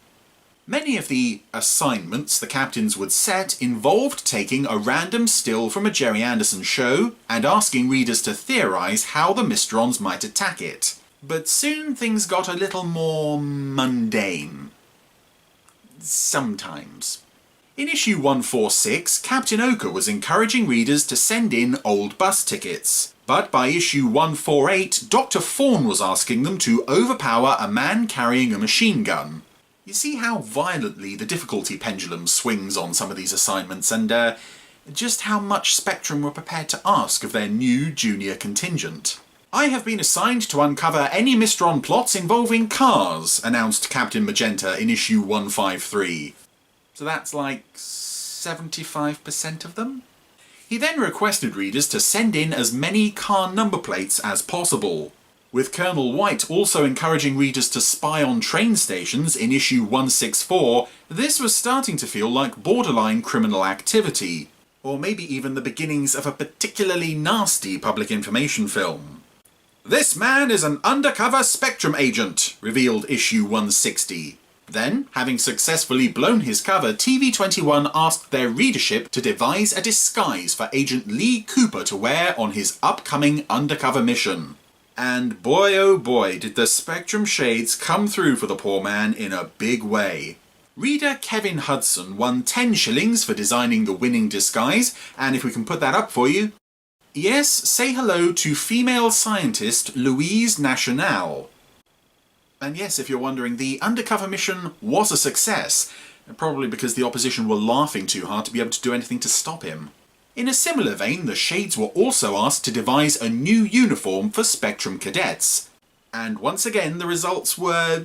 Many of the assignments the captains would set involved taking a random still from a Gerry Anderson show and asking readers to theorise how the Mysterons might attack it. But soon things got a little more mundane. Sometimes. In issue 146, Captain Ochre was encouraging readers to send in old bus tickets. But by issue 148, Dr. Fawn was asking them to overpower a man carrying a machine gun. You see how violently the difficulty pendulum swings on some of these assignments, and just how much Spectrum were prepared to ask of their new junior contingent. I have been assigned to uncover any Mysteron plots involving cars, announced Captain Magenta in issue 153. So that's like 75% of them? He then requested readers to send in as many car number plates as possible, with Colonel White also encouraging readers to spy on train stations in issue 164. This was starting to feel like borderline criminal activity, or maybe even the beginnings of a particularly nasty public information film. "This man is an undercover Spectrum agent," revealed issue 160. Then, having successfully blown his cover, TV-21 asked their readership to devise a disguise for Agent Lee Cooper to wear on his upcoming undercover mission. And boy oh boy did the Spectrum Shades come through for the poor man in a big way. Reader Kevin Hudson won 10 shillings for designing the winning disguise, and if we can put that up for you. Yes, say hello to female scientist Louise National. And yes, if you're wondering, the undercover mission was a success, probably because the opposition were laughing too hard to be able to do anything to stop him. In a similar vein, the Shades were also asked to devise a new uniform for Spectrum cadets. And once again, the results were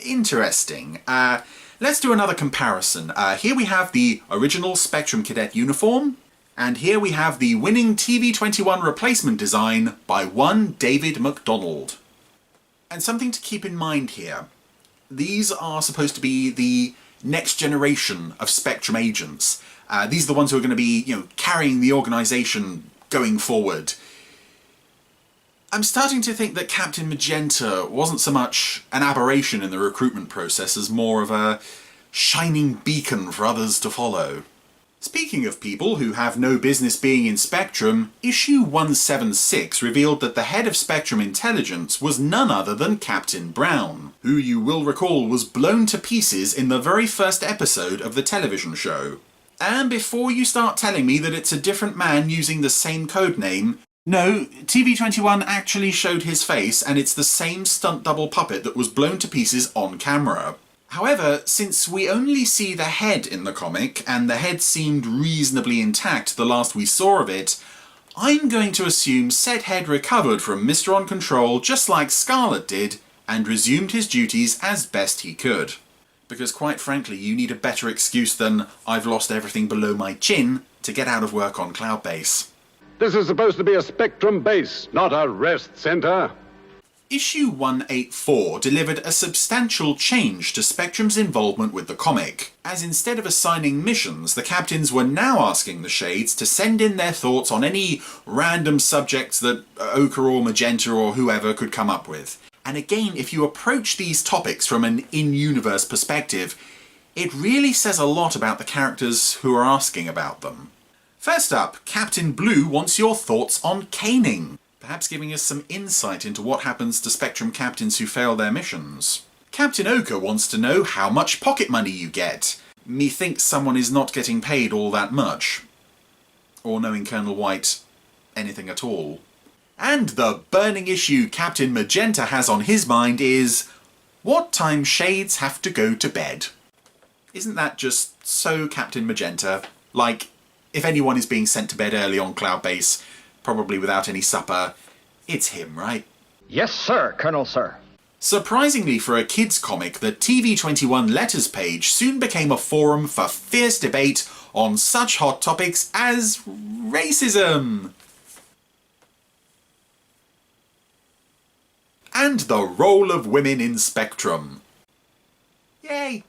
interesting. Let's do another comparison. Here we have the original Spectrum cadet uniform, and here we have the winning TV-21 replacement design by one David MacDonald. And something to keep in mind here. These are supposed to be the next generation of Spectrum agents. These are the ones who are going to be, carrying the organisation going forward. I'm starting to think that Captain Magenta wasn't so much an aberration in the recruitment process as more of a shining beacon for others to follow. Speaking of people who have no business being in Spectrum, issue 176 revealed that the head of Spectrum Intelligence was none other than Captain Brown, who you will recall was blown to pieces in the very first episode of the television show. And before you start telling me that it's a different man using the same codename, no, TV-21 actually showed his face, and it's the same stunt double puppet that was blown to pieces on camera. However, since we only see the head in the comic, and the head seemed reasonably intact the last we saw of it, I'm going to assume said head recovered from Mysteron control just like Scarlet did, and resumed his duties as best he could. Because quite frankly, you need a better excuse than "I've lost everything below my chin" to get out of work on Cloudbase. This is supposed to be a Spectrum base, not a rest center. Issue 184 delivered a substantial change to Spectrum's involvement with the comic, as instead of assigning missions, the captains were now asking the Shades to send in their thoughts on any random subjects that Ochre or Magenta or whoever could come up with. And again, if you approach these topics from an in-universe perspective, It really says a lot about the characters who are asking about them. First up, Captain Blue wants your thoughts on caning, perhaps giving us some insight into what happens to Spectrum captains who fail their missions. Captain Ochre wants to know how much pocket money you get. Methinks someone is not getting paid all that much. Or knowing Colonel White anything at all. And the burning issue Captain Magenta has on his mind is, what time shades have to go to bed? Isn't that just so Captain Magenta? Like, if anyone is being sent to bed early on Cloud Base, probably without any supper, it's him, right? Yes, sir, Colonel, sir. Surprisingly for a kids' comic, the TV21 letters page soon became a forum for fierce debate on such hot topics as racism. And the role of women in Spectrum. Yay!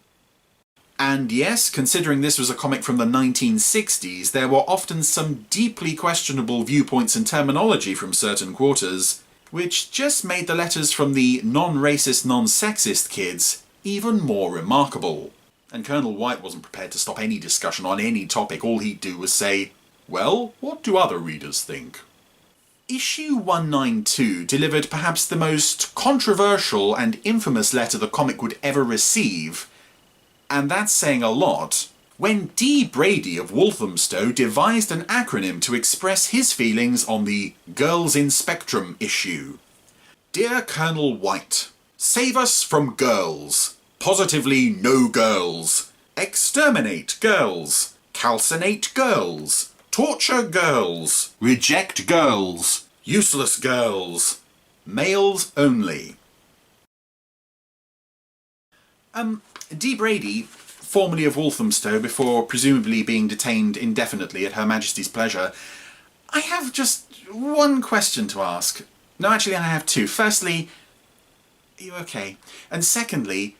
And yes, considering this was a comic from the 1960s, there were often some deeply questionable viewpoints and terminology from certain quarters, which just made the letters from the non-racist, non-sexist kids even more remarkable. And Colonel White wasn't prepared to stop any discussion on any topic. All he'd do was say, well, what do other readers think? Issue 192 delivered perhaps the most controversial and infamous letter the comic would ever receive, and that's saying a lot, when D. Brady of Walthamstow devised an acronym to express his feelings on the Girls in Spectrum issue. Dear Colonel White, save us from girls. Positively no girls. Exterminate girls. Calcinate girls. Torture girls. Reject girls. Useless girls. Males only. D. Brady, formerly of Walthamstow before presumably being detained indefinitely at Her Majesty's pleasure, I have just one question to ask. No, actually I have two. Firstly, are you okay? And secondly,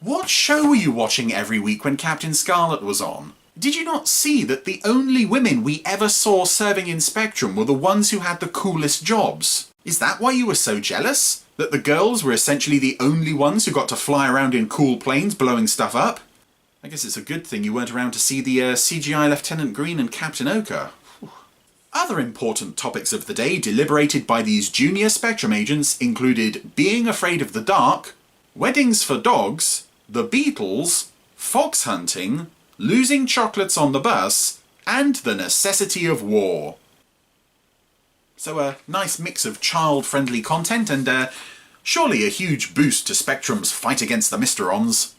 what show were you watching every week when Captain Scarlet was on? Did you not see that the only women we ever saw serving in Spectrum were the ones who had the coolest jobs? Is that why you were so jealous? That the girls were essentially the only ones who got to fly around in cool planes blowing stuff up? I guess it's a good thing you weren't around to see the CGI Lieutenant Green and Captain Ochre. Other important topics of the day deliberated by these junior Spectrum agents included being afraid of the dark, weddings for dogs, the Beatles, fox hunting, losing chocolates on the bus, and the necessity of war. So a nice mix of child-friendly content and surely a huge boost to Spectrum's fight against the Mysterons.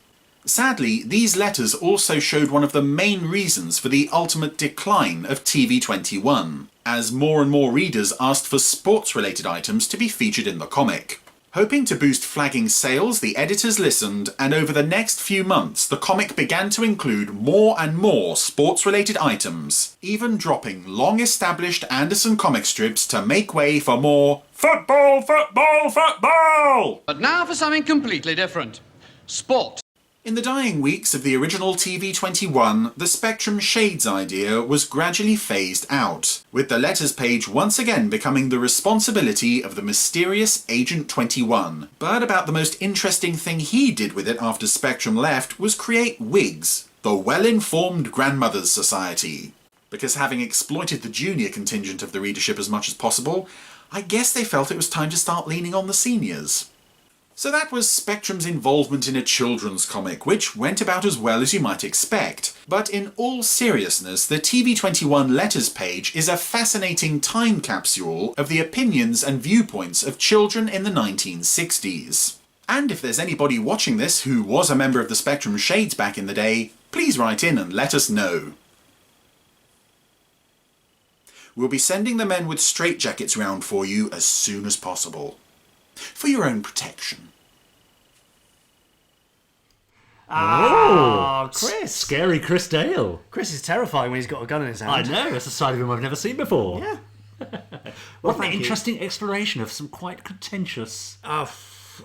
Sadly, these letters also showed one of the main reasons for the ultimate decline of TV21, as more and more readers asked for sports-related items to be featured in the comic. Hoping to boost flagging sales, the editors listened, and over the next few months, the comic began to include more and more sports-related items, even dropping long-established Anderson comic strips to make way for more football, football, football! But now for something completely different. Sport. In the dying weeks of the original TV21, the Spectrum Shades idea was gradually phased out, with the letters page once again becoming the responsibility of the mysterious Agent 21. But about the most interesting thing he did with it after Spectrum left was create WIGS, the Well-Informed Grandmothers Society. Because having exploited the junior contingent of the readership as much as possible, I guess they felt it was time to start leaning on the seniors. So that was Spectrum's involvement in a children's comic, which went about as well as you might expect. But in all seriousness, the TV21 letters page is a fascinating time capsule of the opinions and viewpoints of children in the 1960s. And if there's anybody watching this who was a member of the Spectrum Shades back in the day, please write in and let us know. We'll be sending the men with straitjackets round for you as soon as possible. For your own protection. Oh, Chris. Scary Chris Dale. Chris is terrifying when he's got a gun in his I hand. know, that's a side of him I've never seen before. Yeah. What an thank you. interesting exploration of some quite contentious... Oh,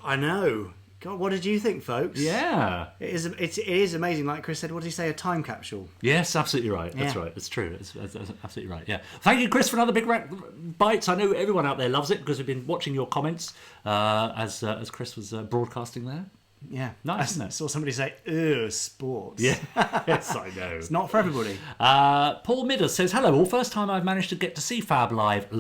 I know. God, what did you think, folks? Yeah. It is amazing. Like Chris said, what did he say? A time capsule. Yes, absolutely right. That's Yeah. right. It's true. It's absolutely right. Yeah. Thank you, Chris, for another big bites. I know everyone out there loves it because we've been watching your comments as Chris was broadcasting there. Yeah. Nice, isn't I it? saw somebody say, "Ugh, sports." Yeah, yes, I know. It's not for everybody. Paul Midders says, hello all, first time I've managed to get to see Fab live,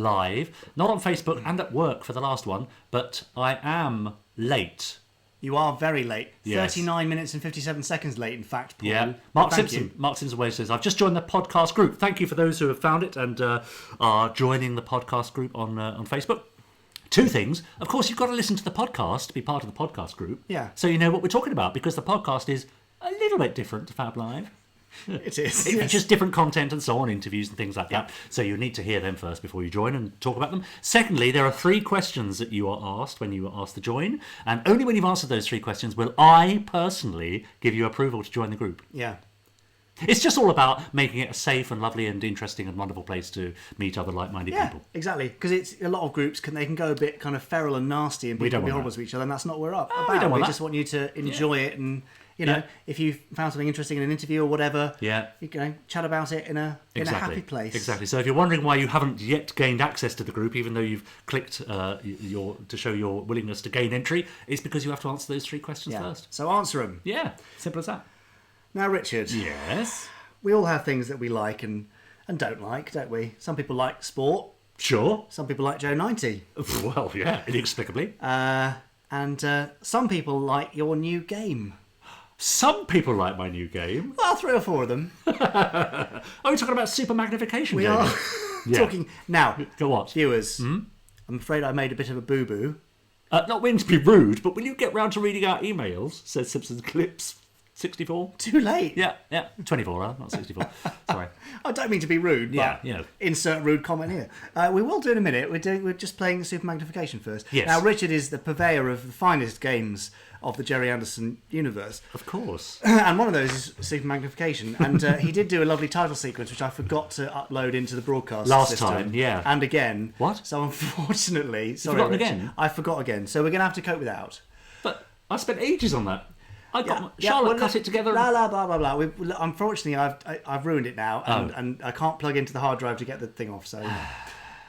not on Facebook and at work for the last one, but I am late. You are very late. Yes. 39 minutes and 57 seconds late, in fact, Paul. Yeah. But Mark Simpson Way says, I've just joined the podcast group. Thank you for those who have found it and are joining the podcast group on Facebook. Two things. Of course, you've got to listen to the podcast to be part of the podcast group. Yeah. So you know what we're talking about, because the podcast is a little bit different to Fab Live. It is. It's just different content and so on, interviews and things like that. So you need to hear them first before you join and talk about them. Secondly, there are 3 questions that you are asked when you are asked to join. And only when you've answered those 3 questions will I personally give you approval to join the group. Yeah. It's just all about making it a safe and lovely and interesting and wonderful place to meet other like-minded Yeah, people. exactly. Because it's a lot of groups they can go a bit kind of feral and nasty and people can be horrible to each other, and that's not what we're up about. We don't want that. just want you to enjoy it, and you know, if you found something interesting in an interview or whatever, you can chat about it in a happy place. Exactly. So if you're wondering why you haven't yet gained access to the group, even though you've clicked to show your willingness to gain entry, it's because you have to answer those 3 questions first. So answer them. Yeah, simple as that. Now, Richard. Yes. We all have things that we like and don't like, don't we? Some people like sport. Sure. Some people like Joe 90. Well, yeah, inexplicably. And some people like your new game. Some people like my new game. Well, 3 or 4 of them. Are we talking about super magnification? We Jamie? are talking now. Go what? Viewers, I'm afraid I made a bit of a boo-boo. Not meaning to be rude, but will you get round to reading out emails? Says Simpsons Clips 64. Too late. Yeah, 24, not 64. Sorry. I don't mean to be rude, but insert rude comment here. We will do in a minute. We're just playing Super Magnification first. Yes. Now, Richard is the purveyor of the finest games of the Gerry Anderson universe. Of course. And one of those is Super Magnification. And he did do a lovely title sequence, which I forgot to upload into the broadcast Last system. time, yeah. And again. What? So unfortunately... Sorry, forgotten Richard, again? I forgot again. So we're going to have to cope without. But I spent ages on that. Charlotte cut it together. Blah blah blah blah blah. Unfortunately, I've ruined it now, and I can't plug into the hard drive to get the thing off.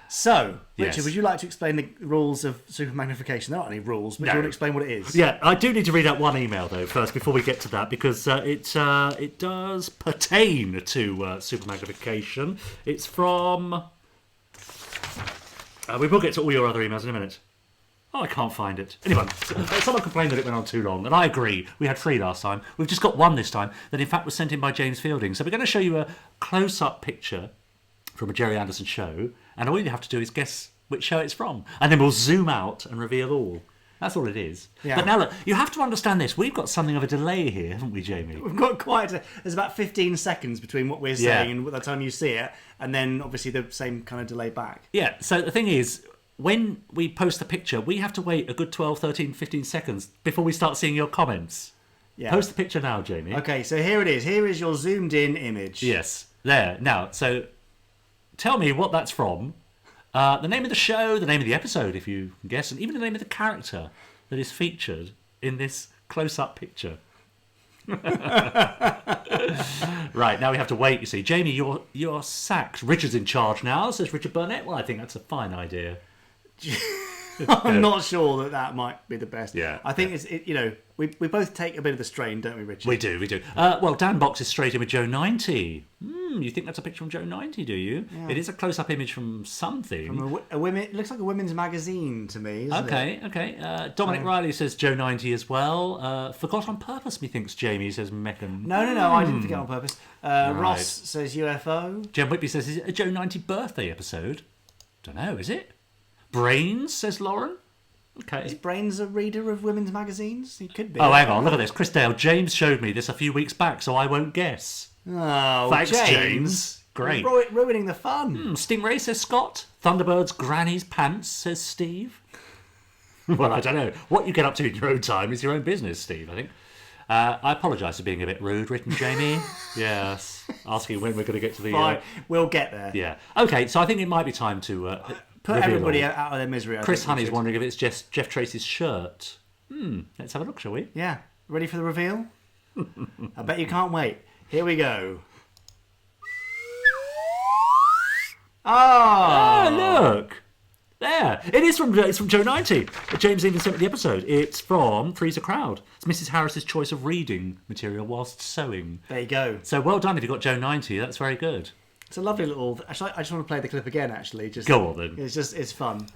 So, Richard, would you like to explain the rules of super magnification? There aren't any rules, but do you want to explain what it is? Yeah, I do need to read out one email though first before we get to that, because it does pertain to super magnification. It's from. We will get to all your other emails in a minute. Oh, I can't find it. Anyway, someone complained that it went on too long, and I agree. We had 3 last time. We've just got 1 this time that, in fact, was sent in by James Fielding. So we're going to show you a close-up picture from a Gerry Anderson show, and all you have to do is guess which show it's from. And then we'll zoom out and reveal all. That's all it is. Yeah. But now, look, you have to understand this. We've got something of a delay here, haven't we, Jamie? We've got there's about 15 seconds between what we're saying and the time you see it, and then, obviously, the same kind of delay back. Yeah, so the thing is, when we post the picture, we have to wait a good 12, 13, 15 seconds before we start seeing your comments. Yeah. Post the picture now, Jamie. Okay, so here it is. Here is your zoomed-in image. Yes, there. Now, so tell me what that's from. The name of the show, the name of the episode, if you can guess, and even the name of the character that is featured in this close-up picture. Right, now we have to wait, you see. Jamie, you're sacked. Richard's in charge now, says Richard Burnett. Well, I think that's a fine idea. I'm not sure that might be the best. Yeah. I think we both take a bit of the strain, don't we, Richard? We do. Well, Dan Box is straight in with Joe 90. You think that's a picture from Joe 90, do you? Yeah. It is a close-up image from something. From it looks like a women's magazine to me, isn't it? Okay. Dominic Riley says Joe 90 as well. Forgot on purpose, methinks Jamie, says Meccan. No, I didn't forget on purpose. Ross says UFO. Jen Whitby says, is it a Joe 90 birthday episode? Don't know, is it? Brains, says Lauren. Okay. Is Brains a reader of women's magazines? He could be. Oh, hang on, look at this. Chris Dale, James showed me this a few weeks back, so I won't guess. Oh, thanks, James. Great. You're ruining the fun. Stingray, says Scott. Thunderbirds, Granny's Pants, says Steve. Well, I don't know. What you get up to in your own time is your own business, Steve, I think. I apologise for being a bit rude, written Jamie. Yes. Asking when we're going to get to the... Fine, we'll get there. Yeah. Okay, so I think it might be time to... Put everybody out of their misery. Chris Honey's wondering if it's just Jeff Tracy's shirt. Let's have a look, shall we? Yeah. Ready for the reveal? I bet you can't wait. Here we go. Oh, look. There. It's from Joe 90. James even sent me the episode. It's from Freezer Crowd. It's Mrs. Harris's choice of reading material whilst sewing. There you go. So well done if you got Joe 90. That's very good. It's a lovely little... Actually, I just want to play the clip again, actually. Go on, then. It's fun.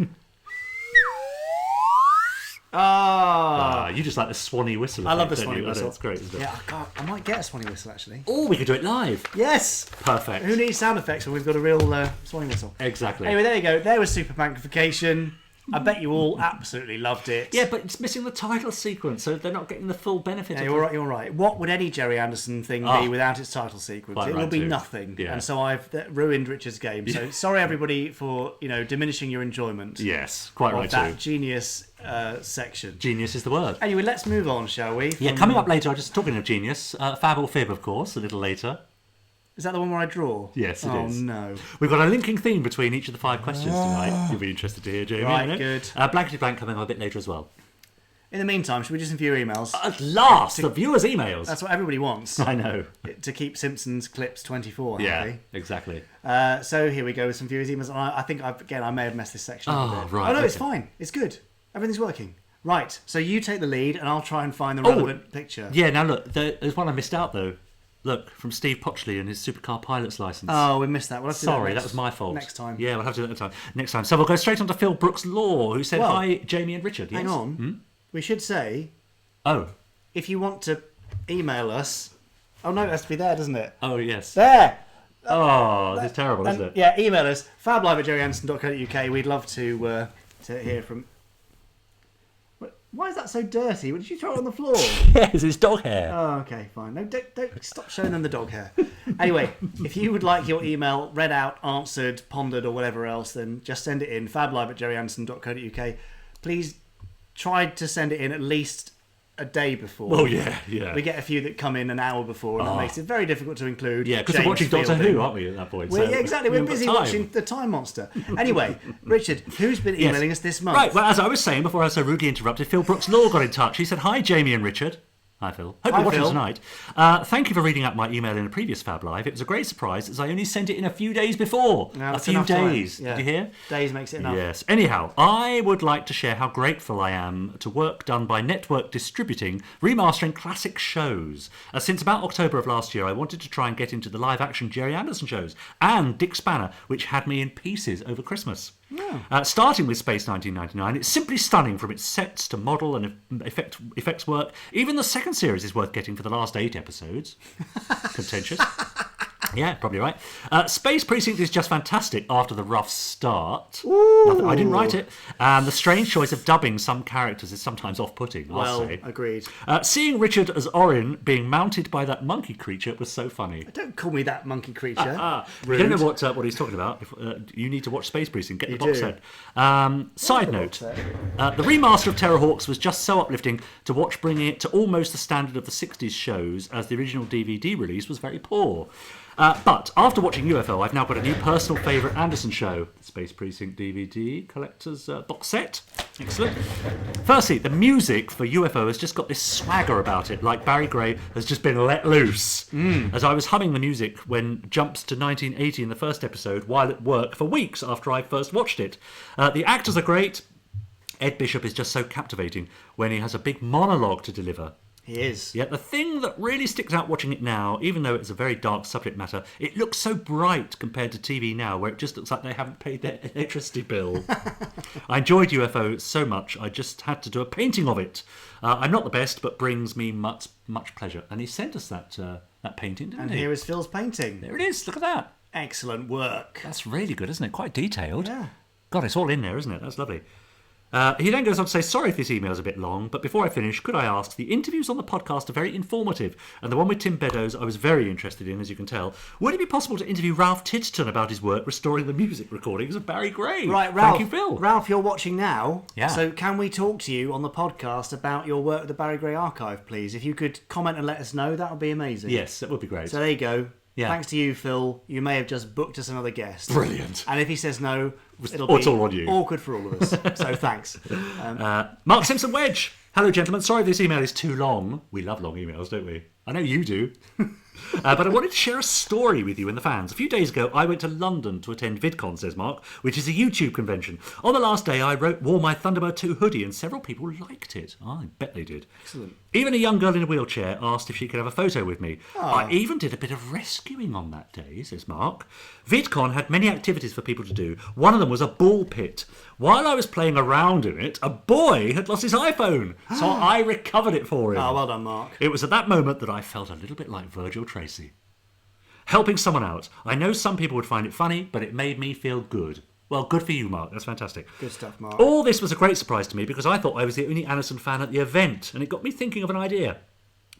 You just like the Swanee whistle. I love the Swanee whistle. It's great, isn't it? Yeah, I might get a Swanee whistle, actually. Oh, we could do it live. Yes! Perfect. Who needs sound effects when we've got a real Swanee whistle? Exactly. Anyway, there you go. There was Super Magnification. I bet you all absolutely loved it. Yeah, but it's missing the title sequence, so they're not getting the full benefit of it. You're right. What would any Gerry Anderson thing be without its title sequence? Quite It right will be too. nothing. Yeah. And so I've ruined Richard's game. So sorry, everybody, for diminishing your enjoyment. Yes, quite of right that too. genius section. Genius is the word. Anyway, let's move on, shall we? Yeah, coming up later, I'm just talking of genius. Fab or Fib, of course, a little later. Is that the one where I draw? Yes, it is. Oh, no. We've got a linking theme between each of the 5 questions tonight. You'll be interested to hear, Jamie. Right, good. Blankety Blank coming up a bit later as well. In the meantime, should we do some viewer emails? At last, the viewers' emails. That's what everybody wants. I know. To keep Simpsons clips 24 Yeah, happy. exactly. So here we go with some viewers' emails. I think, I may have messed this section up a bit. Right. Oh, no, it's okay. fine. It's good. Everything's working. Right, so you take the lead and I'll try and find the relevant picture. Yeah, now look, there's one I missed out though. Look, from Steve Potchley and his supercar pilot's licence. Oh, we missed that. We'll have to do Sorry, that was my fault. Next time. Yeah, we'll have to do that next time. So we'll go straight on to Phil Brooks Law, who said, Well, hi, Jamie and Richard. Yes? Hang on. We should say, Oh. if you want to email us... Oh, no, it has to be there, doesn't it? Oh, yes. There! Oh, this is terrible, isn't it? Yeah, email us, fablive@gerryanderson.co.uk. We'd love to hear from... Why is that so dirty? Did you throw it on the floor? Yes, it's dog hair. Oh, okay, fine. No, don't stop showing them the dog hair. Anyway, if you would like your email read out, answered, pondered, or whatever else, then just send it in, fablive@gerryanderson.co.uk. Please try to send it in at least a day before. Oh, yeah. We get a few that come in an hour before, and that makes it very difficult to include. Yeah, because James we're watching Doctor Fielding. Who, aren't we, at that point? Yeah, exactly. We're busy watching The Time Monster. Anyway, Richard, who's been emailing us this month? Right, well, as I was saying before I was so rudely interrupted, Phil Brooks Law got in touch. He said, hi, Jamie and Richard. Hi, Phil. Hope you're watching Phil. tonight. Thank you for reading out my email in a previous Fab Live. It was a great surprise as I only sent it in a few days before. No, a that's few enough time. days. Yeah. Did you hear? Days makes it enough. Yes. Anyhow, I would like to share how grateful I am to work done by Network Distributing, remastering classic shows. Since about October of last year, I wanted to try and get into the live-action Gerry Anderson shows and Dick Spanner, which had me in pieces over Christmas. Yeah. Starting with Space 1999, it's simply stunning from its sets to model and effects work. Even the second series is worth getting for the last 8 episodes. Contentious. Yeah, probably right. Space Precinct is just fantastic after the rough start. I didn't write it. And the strange choice of dubbing some characters is sometimes off-putting, I'll say. Agreed. Seeing Richard as Orin being mounted by that monkey creature was so funny. Don't call me that monkey creature. You don't know what he's talking about. You need to watch Space Precinct. Get the box do. set. Side note, the remaster of Terrahawks was just so uplifting to watch, bringing it to almost the standard of the 60s shows, as the original DVD release was very poor. But after watching UFO, I've now got a new personal favourite Anderson show, the Space Precinct DVD collector's box set. Excellent. Firstly, the music for UFO has just got this swagger about it, like Barry Gray has just been let loose. As I was humming the music when jumps to 1980 in the first episode while at work for weeks after I first watched it. The actors are great. Ed Bishop is just so captivating when he has a big monologue to deliver. He is. Yet the thing that really sticks out watching it now, even though it's a very dark subject matter, it looks so bright compared to TV now, where it just looks like they haven't paid their electricity bill. I enjoyed UFO so much, I just had to do a painting of it. I'm not the best, but brings me much pleasure. And he sent us that painting, didn't And he? here is Phil's painting. There it is, look at that. Excellent work. That's really good, isn't it? Quite detailed. Yeah. God, it's all in there, isn't it? That's lovely. He then goes on to say, sorry if this email is a bit long, but before I finish, could I ask, the interviews on the podcast are very informative, and the one with Tim Beddoes I was very interested in, as you can tell. Would it be possible to interview Ralph Titterton about his work restoring the music recordings of Barry Gray? Right, Ralph. Thank you, Phil. Ralph, you're watching now. Yeah. So can we talk to you on the podcast about your work at the Barry Gray Archive, please? If you could comment and let us know, that would be amazing. Yes, that would be great. So there you go. Yeah. Thanks to you, Phil. You may have just booked us another guest. Brilliant. And if he says no, it'll It's be all on you. awkward for all of us. So thanks. Mark Simpson-Wedge. Hello, gentlemen. Sorry if this email is too long. We love long emails, don't we? I know you do. But I wanted to share a story with you and the fans. A few days ago, I went to London to attend VidCon, says Mark, which is a YouTube convention. On the last day, I wore my Thunderbird 2 hoodie, and several people liked it. I bet they did. Excellent. Even a young girl in a wheelchair asked if she could have a photo with me. I even did a bit of rescuing on that day, says Mark. VidCon had many activities for people to do. One of them was a ball pit. While I was playing around in it, a boy had lost his iPhone, so I recovered it for him. Oh, well done, Mark. It was at that moment that I felt a little bit like Virgil Tracy. Helping someone out. I know some people would find it funny, but it made me feel good. Well, good for you, Mark. That's fantastic. Good stuff, Mark. All this was a great surprise to me because I thought I was the only Anderson fan at the event, and it got me thinking of an idea.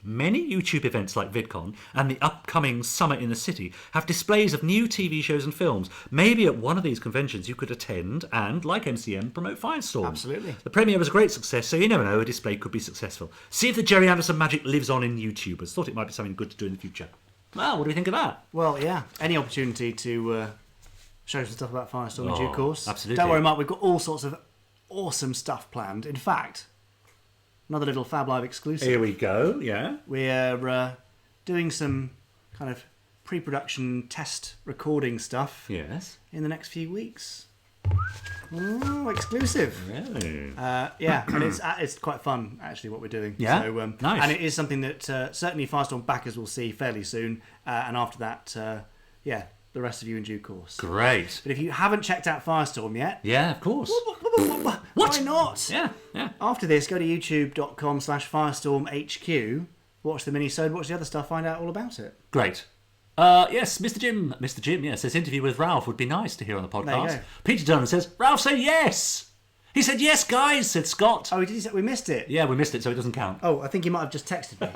Many YouTube events like VidCon and the upcoming Summer in the City have displays of new TV shows and films. Maybe at one of these conventions you could attend and, like MCM, promote Firestorm. Absolutely. The premiere was a great success, so you never know, a display could be successful. See if the Gerry Anderson magic lives on in YouTubers. Thought it might be something good to do in the future. Well, what do you think of that? Well, yeah. Any opportunity to show some stuff about Firestorm in due course. Absolutely. Don't worry, Mark, we've got all sorts of awesome stuff planned. In fact, another little Fab Live exclusive. Here we go, yeah. We're doing some kind of pre-production test recording stuff Yes. in the next few weeks. Ooh, exclusive. Really? Yeah, and it's quite fun actually what we're doing. Yeah? So, Nice. And it is something that certainly Firestorm backers will see fairly soon, and after that, the rest of you in due course. Great. But if you haven't checked out Firestorm yet, Yeah, of course. why not? Yeah, yeah. After this, go to youtube.com/FirestormHQ, watch the mini-sode, watch the other stuff, find out all about it. Great. Yes, Mr. Jim, says interview with Ralph would be nice to hear on the podcast. There you go. Peter Dunham says, Ralph said yes. He said, yes, guys, said Scott. Oh, we missed it. Yeah, we missed it, so it doesn't count. Oh, I think he might have just texted me.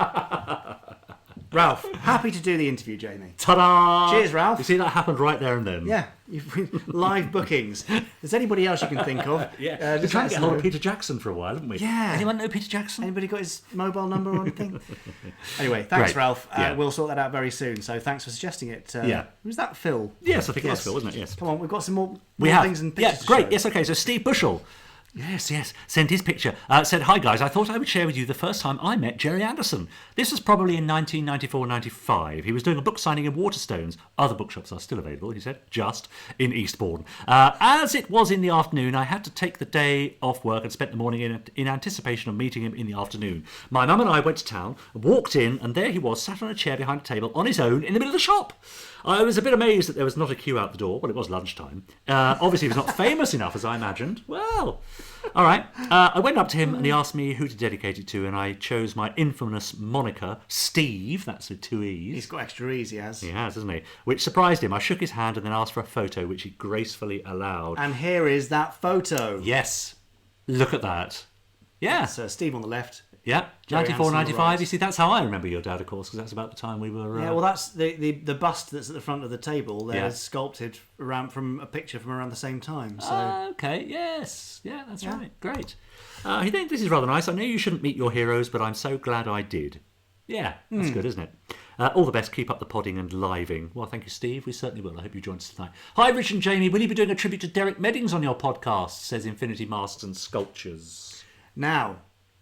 Ralph, happy to do the interview, Jamie. Ta-da! Cheers, Ralph. You see, that happened right there and then. Yeah, live bookings. There's anybody else you can think of? Yeah, we're trying to get hold of Peter Jackson for a while, haven't we? Yeah. Anyone know Peter Jackson? Anybody got his mobile number or anything? Anyway, thanks, Great. Ralph. Yeah. We'll sort that out very soon. So thanks for suggesting it. Yeah. Was that Phil? Yes, I think it was Phil, wasn't it? Yes. Come on, we've got some more We have. things and pictures Yeah, great. to show. Yes, okay. So Steve Bushell. Yes, sent his picture. Said, hi guys, I thought I would share with you the first time I met Gerry Anderson. This was probably in 1994-95. He was doing a book signing in Waterstones. Other bookshops are still available, he said, just in Eastbourne. As it was in the afternoon, I had to take the day off work and spent the morning in anticipation of meeting him in the afternoon. My mum and I went to town, walked in, and there he was, sat on a chair behind a table on his own in the middle of the shop. I was a bit amazed that there was not a queue out the door. Well, it was lunchtime. Obviously, he was not famous enough, as I imagined. Well, all right. I went up to him and he asked me who to dedicate it to, and I chose my infamous moniker, Steve. That's with 2 E's. He's got extra E's, he has. He has, hasn't he? Which surprised him. I shook his hand and then asked for a photo, which he gracefully allowed. And here is that photo. Yes. Look at that. Yeah. So Steve on the left. Yeah, Gerry 94, Anderson on the 95. right. You see, that's how I remember your dad, of course, because that's about the time we were... Yeah, well, that's the bust that's at the front of the table there Yeah. is sculpted around from a picture from around the same time. So Okay, yes. Yeah, that's right. Great. I think this is rather nice. I know you shouldn't meet your heroes, but I'm so glad I did. Yeah, that's good, isn't it? All the best. Keep up the podding and living. Well, thank you, Steve. We certainly will. I hope you joined us tonight. Hi, Rich and Jamie. Will you be doing a tribute to Derek Meddings on your podcast? Says Infinity Masks and Sculptures. now,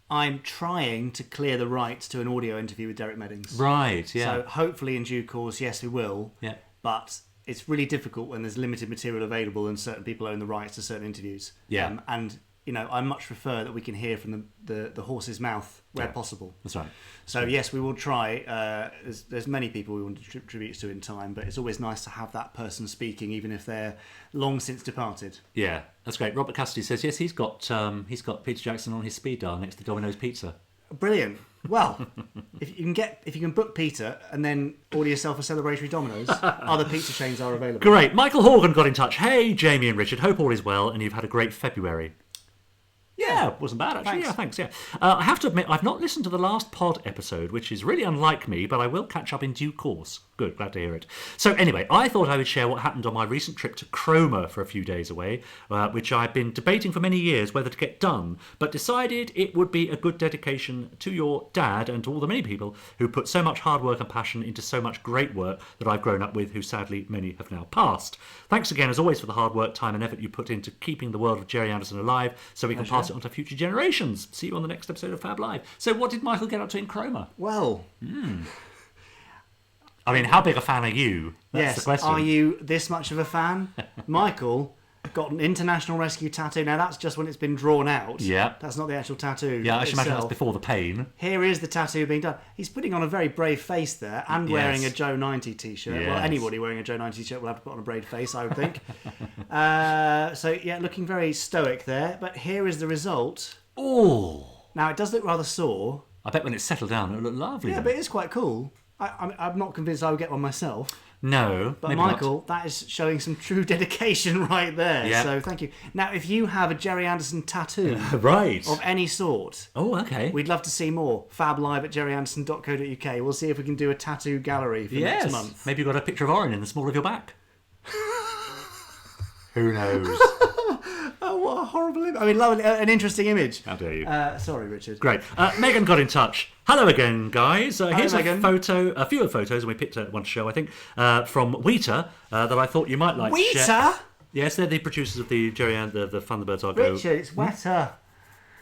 I'm trying to clear the rights to an audio interview with Derek Meddings. Right, yeah. So hopefully in due course, yes, we will. Yeah. But it's really difficult when there's limited material available and certain people own the rights to certain interviews. Yeah. And, you know, I much prefer that we can hear from the horse's mouth where possible. That's right. So, yes, we will try. There's many people we want to tribute to in time, but it's always nice to have that person speaking, even if they're long since departed. Yeah, that's great. Robert Cassidy says, yes, he's got Peter Jackson on his speed dial next to Domino's Pizza. Brilliant. Well, if you can book Peter and then order yourself a celebratory Domino's, other pizza chains are available. Great. Michael Horgan got in touch. Hey, Jamie and Richard. Hope all is well and you've had a great February. Yeah, wasn't bad actually. Thanks. Yeah, thanks. Yeah, I have to admit I've not listened to the last pod episode, which is really unlike me, but I will catch up in due course. Good, glad to hear it. So anyway, I thought I would share what happened on my recent trip to Cromer for a few days away, which I've been debating for many years whether to get done, but decided it would be a good dedication to your dad and to all the many people who put so much hard work and passion into so much great work that I've grown up with, who sadly many have now passed. Thanks again, as always, for the hard work, time and effort you put into keeping the world of Gerry Anderson alive so we can pass it on to future generations. See you on the next episode of Fab Live. So what did Michael get up to in Cromer? Well, I mean, how big a fan are you? That's the question. Are you this much of a fan? Michael got an International Rescue tattoo. Now, that's just when it's been drawn out. Yeah. That's not the actual tattoo. Yeah, I should imagine that's itself. before the pain. Here is the tattoo being done. He's putting on a very brave face there and wearing a Joe 90 t-shirt. Yes. Well, anybody wearing a Joe 90 t-shirt will have to put on a brave face, I would think. So, yeah, looking very stoic there. But here is the result. Oh. Now, it does look rather sore. I bet when it's settled down, it'll look lovely. Yeah, then. but it is quite cool. I'm not convinced I would get one myself. No, But maybe Michael, not. that is showing some true dedication right there. Yeah. So thank you. Now, if you have a Gerry Anderson tattoo Right. of any sort, Oh, okay. we'd love to see more. FabLive@gerryanderson.co.uk. We'll see if we can do a tattoo gallery for Yes. next month. Maybe you've got a picture of Orin in the small of your back. Who knows? Oh, what a horrible image. I mean, lovely, an interesting image. How dare you? Sorry, Richard. Great. Megan got in touch. Hello again, guys. Here's Megan. a few of photos, and we picked one to show, I think, from Weta that I thought you might like to share. Weta? Yes, they're the producers of the Gerry and the Thunderbirds Argo. Richard, it's wetter.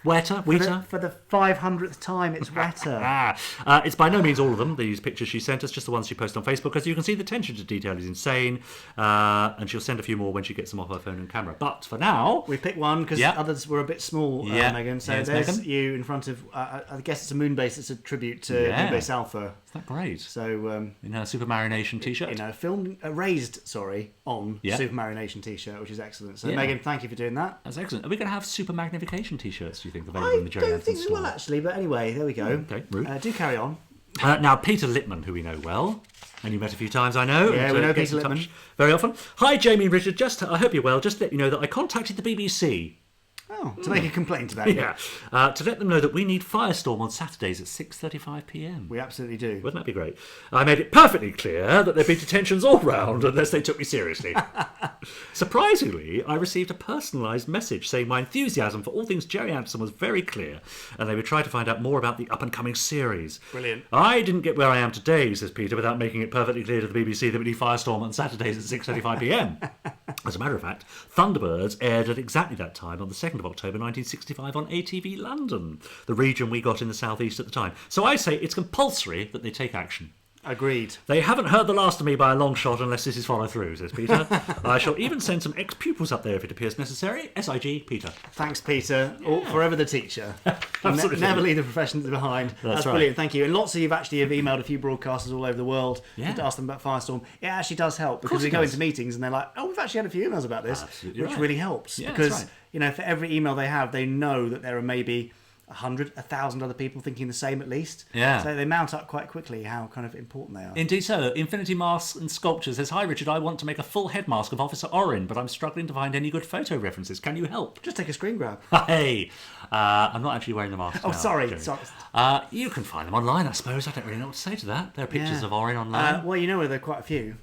Weta? For the 500th time, it's wetter. It's by no means all of them, these pictures she sent us, just the ones she posted on Facebook. As you can see, the attention to detail is insane. And she'll send a few more when she gets them off her phone and camera. But for now... We picked one because others were a bit small, Megan. So Yes, there's Megan. you in front of, I guess it's a Moonbase. It's a tribute to Moonbase Alpha. Isn't that great? So, In a Super Marination t-shirt. filmed, raised, on Super Marination t-shirt, which is excellent. So, Megan, thank you for doing that. That's excellent. Are we going to have Super Magnification t-shirts, do you think, available I in the Gerry don't Anderson think we store? will, actually, but anyway, there we go. Okay, rude. Do carry on. Now, Peter Lippmann, who we know well, and you met a few times, I know. Yeah, and, we know gets Peter in touch Lippmann. very often. Hi, Jamie and Richard. I hope you're well. Just to let you know that I contacted the BBC. Oh, to make a complaint about it. To let them know that we need Firestorm on Saturdays at 6:35 p.m. We absolutely do. Wouldn't that be great? I made it perfectly clear that there'd be detentions all round unless they took me seriously. Surprisingly, I received a personalised message saying my enthusiasm for all things Gerry Anderson was very clear, and they would try to find out more about the up-and-coming series. Brilliant. I didn't get where I am today, says Peter, without making it perfectly clear to the BBC that we need Firestorm on Saturdays at 6:35 p.m. As a matter of fact, Thunderbirds aired at exactly that time on the 2nd of October 1965 on ATV London, the region we got in the southeast at the time. So I say it's compulsory that they take action. Agreed. They haven't heard the last of me by a long shot unless this is followed through, says Peter. I shall even send some ex-pupils up there if it appears necessary. SIG, Peter. Thanks, Peter. Forever the teacher. Absolutely. Never leave the professions behind. That's right. brilliant. Thank you. And lots of you have emailed a few broadcasters all over the world Yeah. to ask them about Firestorm. It actually does help because course we it go does. into meetings and they're like, "Oh, we've actually had a few emails about this," Absolutely which right. really helps Yeah, because that's right. for every email they have, they know that there are maybe 100, 1,000 other people thinking the same at least. Yeah. So they mount up quite quickly how kind of important they are. Indeed so. Infinity Masks and Sculpture says, Hi Richard, I want to make a full head mask of Officer Orin, but I'm struggling to find any good photo references. Can you help? Just take a screen grab. Hey, I'm not actually wearing the mask Oh, now, sorry. Jerry. Sorry. You can find them online, I suppose. I don't really know what to say to that. There are pictures of Orin online. Well, you know where there are quite a few.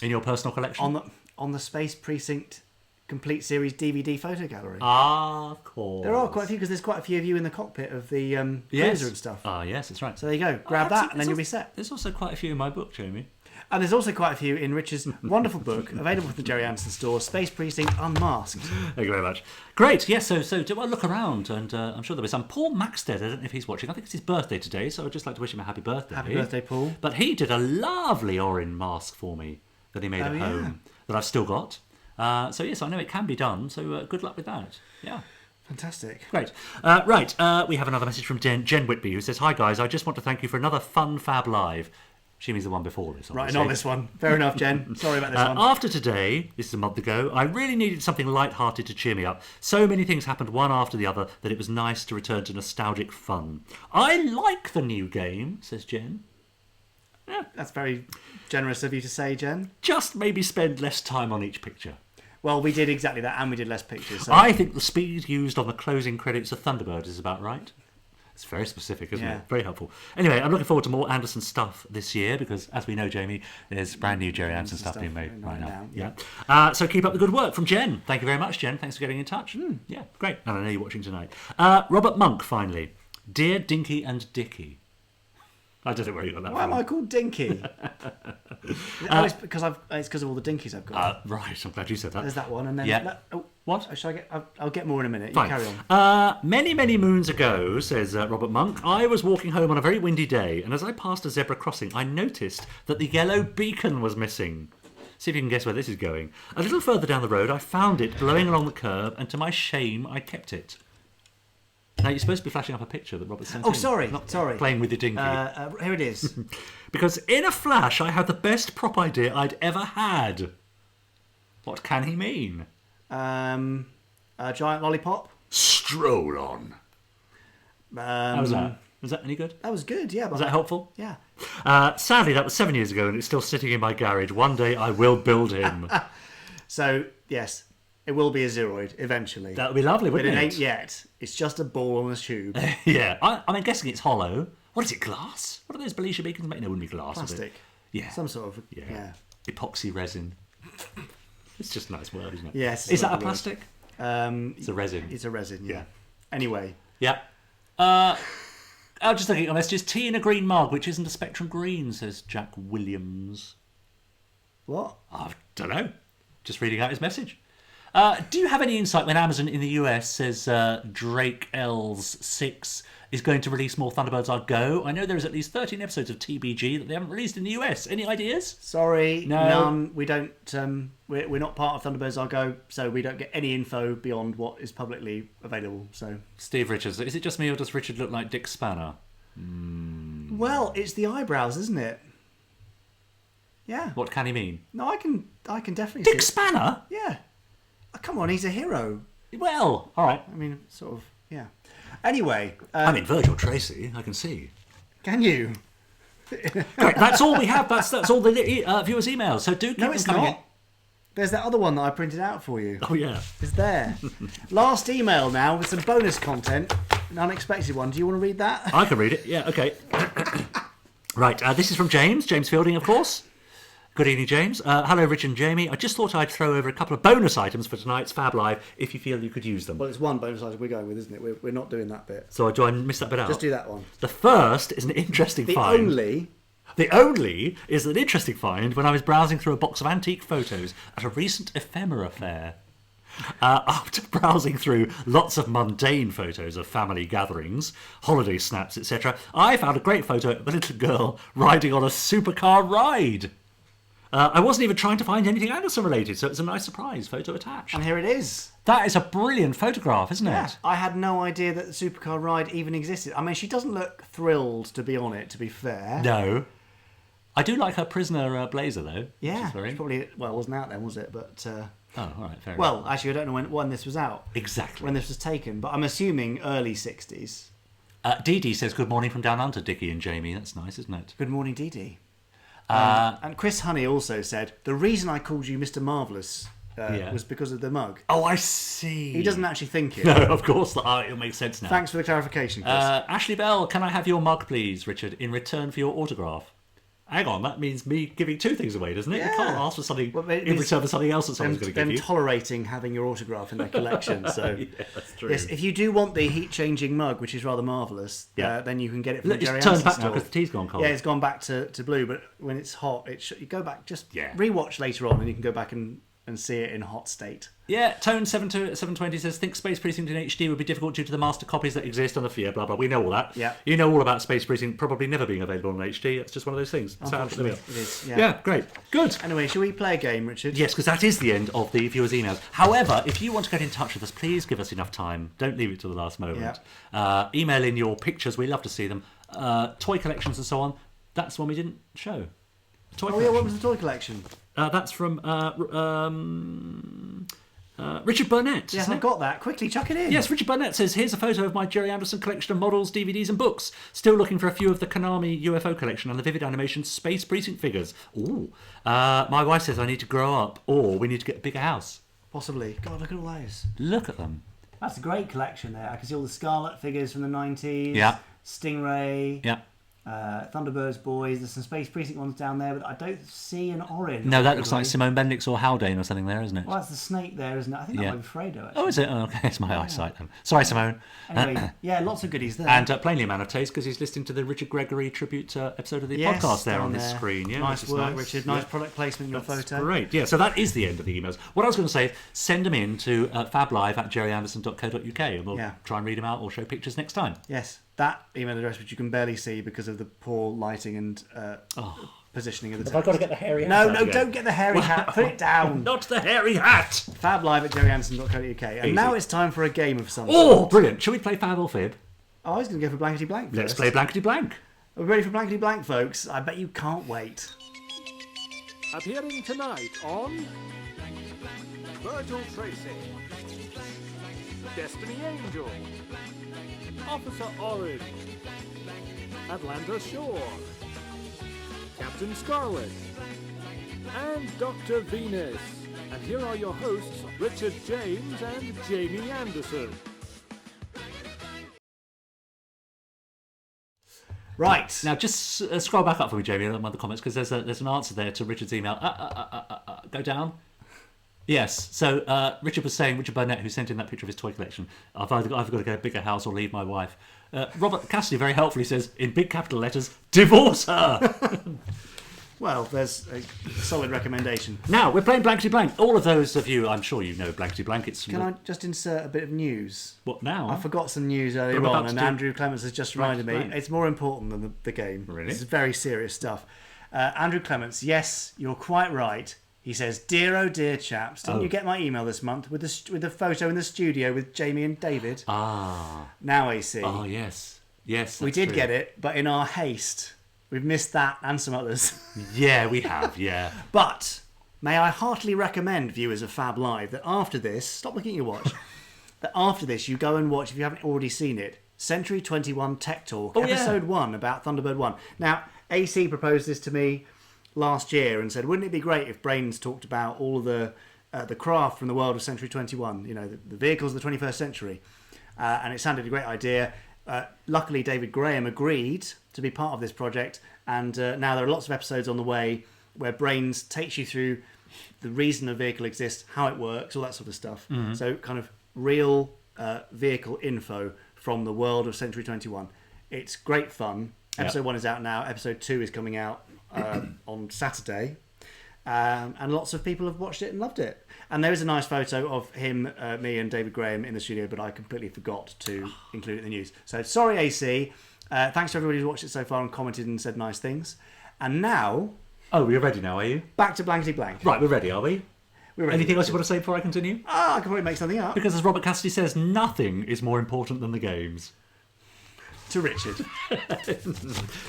In your personal collection? On the Space Precinct Complete Series DVD photo gallery. Of course. There are quite a few because there's quite a few of you in the cockpit of the cruiser and stuff. Yes, that's right. So there you go. Grab that and then you'll be set. There's also quite a few in my book, Jamie. And there's also quite a few in Richard's wonderful book available from the Gerry Anderson store, Space Precinct Unmasked. Thank you very much. Great. Yes, so do I look around and I'm sure there'll be some. Paul Maxted, I don't know if he's watching. I think it's his birthday today, so I'd just like to wish him a happy birthday. Happy birthday, Paul. But he did a lovely Orin mask for me that he made at home that I've still got. So yes, I know it can be done. So good luck with that. Yeah. Fantastic. Great. We have another message from Jen Whitby who says, Hi guys, I just want to thank you for another fun Fab Live. She means the one before this. Right, obviously. not this one. Fair enough, Jen. Sorry about this one. After today, this is a month ago, I really needed something light-hearted to cheer me up. So many things happened one after the other that it was nice to return to nostalgic fun. I like the new game, says Jen. That's very generous of you to say, Jen. Just maybe spend less time on each picture. Well, we did exactly that, and we did less pictures. So. I think the speed used on the closing credits of Thunderbirds is about right. It's very specific, isn't it? Very helpful. Anyway, I'm looking forward to more Anderson stuff this year because, as we know, Jamie, there's brand new Gerry Anderson stuff being made right now. Yeah. So keep up the good work from Jen. Thank you very much, Jen. Thanks for getting in touch. Yeah, great. And I know you're watching tonight. Robert Monk, finally. Dear Dinky and Dicky. I don't know where you got that Why from. am I called Dinky? It's because of all the dinkies I've got. Right, I'm glad you said that. There's that one, and then Yeah. What? I'll get more in a minute. Fine. You carry on. Many, many moons ago, says Robert Monk, I was walking home on a very windy day, and as I passed a zebra crossing, I noticed that the yellow beacon was missing. See if you can guess where this is going. A little further down the road, I found it blowing along the curb, and to my shame, I kept it. Now, you're supposed to be flashing up a picture that Robert sent in. Oh, sorry. Not Sorry. playing with your dinghy. Here it is. Because in a flash, I had the best prop idea I'd ever had. What can he mean? A giant lollipop. Stroll on. How was that? Was that any good? That was good, yeah. Was that helpful? Yeah. Sadly, that was 7 years ago, and it's still sitting in my garage. One day I will build him. So, yes, it will be a Zeroid eventually. That would be lovely, wouldn't it? But it it? ain't yet. It's just a ball on a tube. Yeah. I'm guessing it's hollow. What is it, glass? What are those Belisha beacons made? No, it wouldn't be glass. Plastic. Yeah. Some sort of... Yeah. Epoxy resin. It's just a nice word, isn't it? Yes. Is that a plastic? It's a resin. It's a resin, yeah. Anyway. Yeah. I'm just looking at messages. Tea in a green mug, which isn't a Spectrum green, says Jack Williams. What? I don't know. Just reading out his message. Do you have any insight when Amazon in the US says Drake L's 6 is going to release more Thunderbirds Are Go? I know there's at least 13 episodes of TBG that they haven't released in the US. Any ideas? Sorry, no. None. We don't. We're not part of Thunderbirds Are Go, so we don't get any info beyond what is publicly available. So, Steve Richards, is it just me or does Richard look like Dick Spanner? Well, it's the eyebrows, isn't it? Yeah. What can he mean? No, I can definitely Dick see Spanner? Yeah. Oh, come on, he's a hero. Well, all right. I mean, sort of, yeah. Anyway. I mean, Virgil Tracy, I can see. Can you? Great, that's all we have. That's all the viewers' emails. So do keep them coming in. There's that other one that I printed out for you. Oh, yeah. It's there. Last email now with some bonus content. An unexpected one. Do you want to read that? I can read it. Yeah, okay. Right, this is from James Fielding, of course. Good evening, James. Hello, Rich and Jamie. I just thought I'd throw over a couple of bonus items for tonight's Fab Live if you feel you could use them. Well, it's one bonus item we're going with, isn't it? We're not doing that bit. So do I miss that bit out? Just do that one. The first is an interesting find. The only is an interesting find when I was browsing through a box of antique photos at a recent ephemera fair. After browsing through lots of mundane photos of family gatherings, holiday snaps, etc., I found a great photo of a little girl riding on a supercar ride. I wasn't even trying to find anything Anderson related, so it's a nice surprise. Photo attached. And here it is. That is a brilliant photograph, isn't it? I had no idea that the supercar ride even existed. I mean, she doesn't look thrilled to be on it, to be fair. No. I do like her prisoner blazer, though. Yeah. It's probably, well, it wasn't out then, was it? But oh, all right, fair enough. Well, actually, I don't know when this was out. Exactly. When this was taken, but I'm assuming early 60s. Dee Dee says, good morning from down under, Dickie and Jamie. That's nice, isn't it? Good morning, Dee Dee. And Chris Honey also said, the reason I called you Mr. Marvellous was because of the mug. Oh, I see. He doesn't actually think it. No, of course not. It'll make sense now. Thanks for the clarification, Chris. Ashley Bell, can I have your mug, please, Richard, in return for your autograph? Hang on, that means me giving two things away, doesn't it? Yeah. You can't ask for something in return for something else that someone's going to give you. Them tolerating having your autograph in their collection. So, yeah, that's true. Yes, if you do want the heat-changing mug, which is rather marvellous, then you can get it from the Gerry It's Anderson turned back store. now because the tea's gone cold. Yeah, it's gone back to blue, but when it's hot, you go back, Yeah. rewatch later on, and you can go back and see it in hot state. Yeah, Tone 720 says, think Space Precinct in HD would be difficult due to the master copies that exist on the fear, blah, blah. We know all that. Yeah. You know all about Space Precinct probably never being available on HD. It's just one of those things. Unfortunately, it is. Yeah, great. Good. Anyway, shall we play a game, Richard? Yes, because that is the end of the viewers' emails. However, if you want to get in touch with us, please give us enough time. Don't leave it to the last moment. Email in your pictures. We love to see them. Toy collections and so on. That's one we didn't show. What was the toy collection? That's from Richard Burnett. Yes, I've got that. Quickly, chuck it in. Yes, Richard Burnett says, here's a photo of my Gerry Anderson collection of models, DVDs and books. Still looking for a few of the Konami UFO collection and the Vivid Animation Space Precinct figures. Ooh. My wife says I need to grow up or we need to get a bigger house. Possibly. God, look at all those. Look at them. That's a great collection there. I can see all the Scarlet figures from the 90s. Yeah. Stingray. Yeah. Thunderbirds boys. There's some Space Precinct ones down there, but I don't see an orange. No, that looks like Simone Bendix or Haldane or something there, isn't it? Well, that's the snake there, isn't it? I think that might be Fredo, actually. Oh, is it? Oh, okay, it's my eyesight then. Sorry, Simone. Anyway, yeah, lots of goodies there. And plainly a man of taste because he's listening to the Richard Gregory tribute episode of the podcast there on this screen. Yeah, nice work, Richard. Nice product placement in your photo. Great. Yeah, so that is the end of the emails. What I was going to say is send them in to fablive@gerryanderson.co.uk and we'll try and read them out or show pictures next time. Yes, that email address which you can barely see because of the poor lighting and positioning of the text. Have I got to get the hairy hat No, don't get the hairy hat. Put it down. Not the hairy hat. fablive@gerryanderson.co.uk. And now it's time for a game of some Oh, sort. brilliant. Shall we play Fab or Fib? Oh, I was going to go for Blankety Blank first. Let's play Blankety Blank. Are we ready for Blankety Blank, folks? I bet you can't wait. Appearing tonight on Virtual Tracy, Destiny Angel, Officer Orange, Atlanta Shore, Captain Scarlet, and Dr. Venus. And here are your hosts, Richard James and Jamie Anderson. Right. Now, just scroll back up for me, Jamie, on the comments, because there's an answer there to Richard's email. Go down. Yes. So Richard was saying, Richard Burnett, who sent in that picture of his toy collection, I've either got to get a bigger house or leave my wife. Robert Cassidy very helpfully says, in big capital letters, divorce her. Well, there's a solid recommendation. Now, we're playing Blankety Blank. All of those of you, I'm sure you know Blankety Blank. Can I just insert a bit of news? What now? I forgot some news earlier on, and Andrew Clements has just reminded me. It's more important than the game. Really? This is very serious stuff. Andrew Clements, yes, you're quite right. He says, "Dear oh dear chaps, didn't you get my email this month with the photo in the studio with Jamie and David?" Ah. Now AC. Oh, yes. Yes, we did true. get it, but in our haste, we've missed that and some others. Yeah, we have, yeah. But may I heartily recommend, viewers of Fab Live, that after this, stop looking at your watch, that after this you go and watch, if you haven't already seen it, Century 21 Tech Talk, episode 1 about Thunderbird 1. Now, AC proposed this to me last year and said, wouldn't it be great if Brains talked about all of the craft from the world of Century 21, you know, the vehicles of the 21st century. And it sounded a great idea. Luckily, David Graham agreed to be part of this project, and now there are lots of episodes on the way where Brains takes you through the reason a vehicle exists, how it works, all that sort of stuff. Mm-hmm. So kind of real vehicle info from the world of Century 21. It's great fun. Episode 1 is out now. Episode 2 is coming out on Saturday. And lots of people have watched it and loved it. And there is a nice photo of him, me and David Graham in the studio, but I completely forgot to include it in the news. So sorry, AC. Thanks to everybody who's watched it so far and commented and said nice things. And now... Oh, we're ready now, are you? Back to Blankety Blank. Right, we're ready, are we? We're ready. Anything else you want to say before I continue? I can probably make something up. Because as Robert Cassidy says, nothing is more important than the games. To Richard.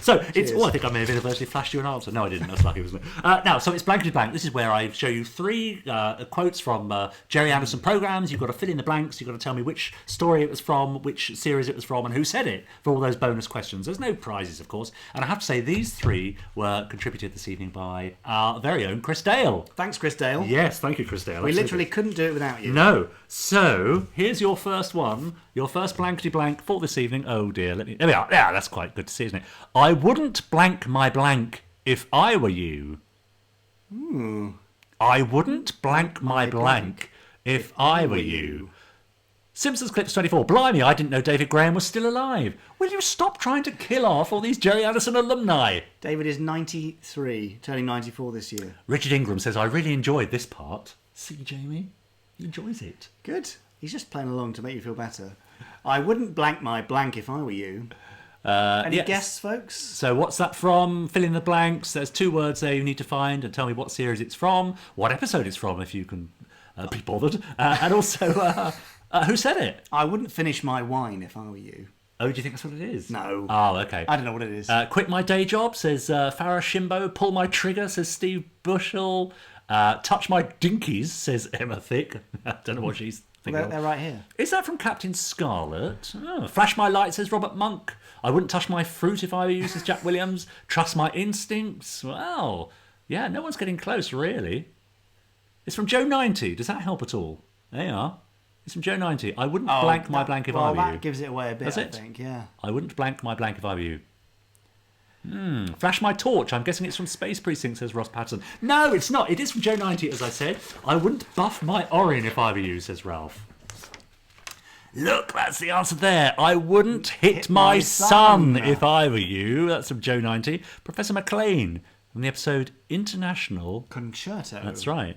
So, it's... Oh, I think I may have inadvertently flashed you an answer. No, I didn't. That's lucky, wasn't it? Now, so it's Blankety Blank. This is where I show you 3 quotes from Gerry Anderson programmes. You've got to fill in the blanks. You've got to tell me which story it was from, which series it was from, and who said it for all those bonus questions. There's no prizes, of course. And I have to say, these 3 were contributed this evening by our very own Chris Dale. Thanks, Chris Dale. Yes, thank you, Chris Dale. We literally couldn't do it without you. No. So, here's your first one. Your first Blankety Blank for this evening. Oh, dear. There we are. Yeah, that's quite good to see, isn't it? I wouldn't blank my blank if I were you. I wouldn't blank my blank if I were you. Simpsons Clips 24. Blimey, I didn't know David Graham was still alive. Will you stop trying to kill off all these Gerry Anderson alumni? David is 93, turning 94 this year. Richard Ingram says, I really enjoyed this part. See, Jamie? He enjoys it. Good. He's just playing along to make you feel better. I wouldn't blank my blank if I were you. Any guesses, folks? So what's that from? Fill in the blanks. There's 2 words there you need to find and tell me what series it's from, what episode it's from, if you can be bothered, and also who said it. I wouldn't finish my wine if I were you. Oh, do you think that's what it is? No. Oh, okay. I don't know what it is. Quit my day job, says Farrah Shimbo. Pull my trigger, says Steve Bushell. Touch my dinkies, says Emma Thick. I don't know what she's thinking of. They're right here. Is that from Captain Scarlet? Oh, flash my light, says Robert Monk. I wouldn't touch my fruit if I were you, says Jack Williams. Trust my instincts. Well, yeah, no one's getting close, really. It's from Joe 90. Does that help at all? There you are. It's from Joe 90. I wouldn't blank my blank if I were you. That gives it away a bit, I think, yeah. I wouldn't blank my blank if I were you. Flash my torch. I'm guessing it's from Space Precinct, says Ross Patterson. No, it's not. It is from Joe 90, as I said. I wouldn't buff my Orin if I were you, says Ralph. Look, that's the answer there. I wouldn't hit my son if I were you. That's from Joe 90. Professor McLean from the episode International Concerto. That's right.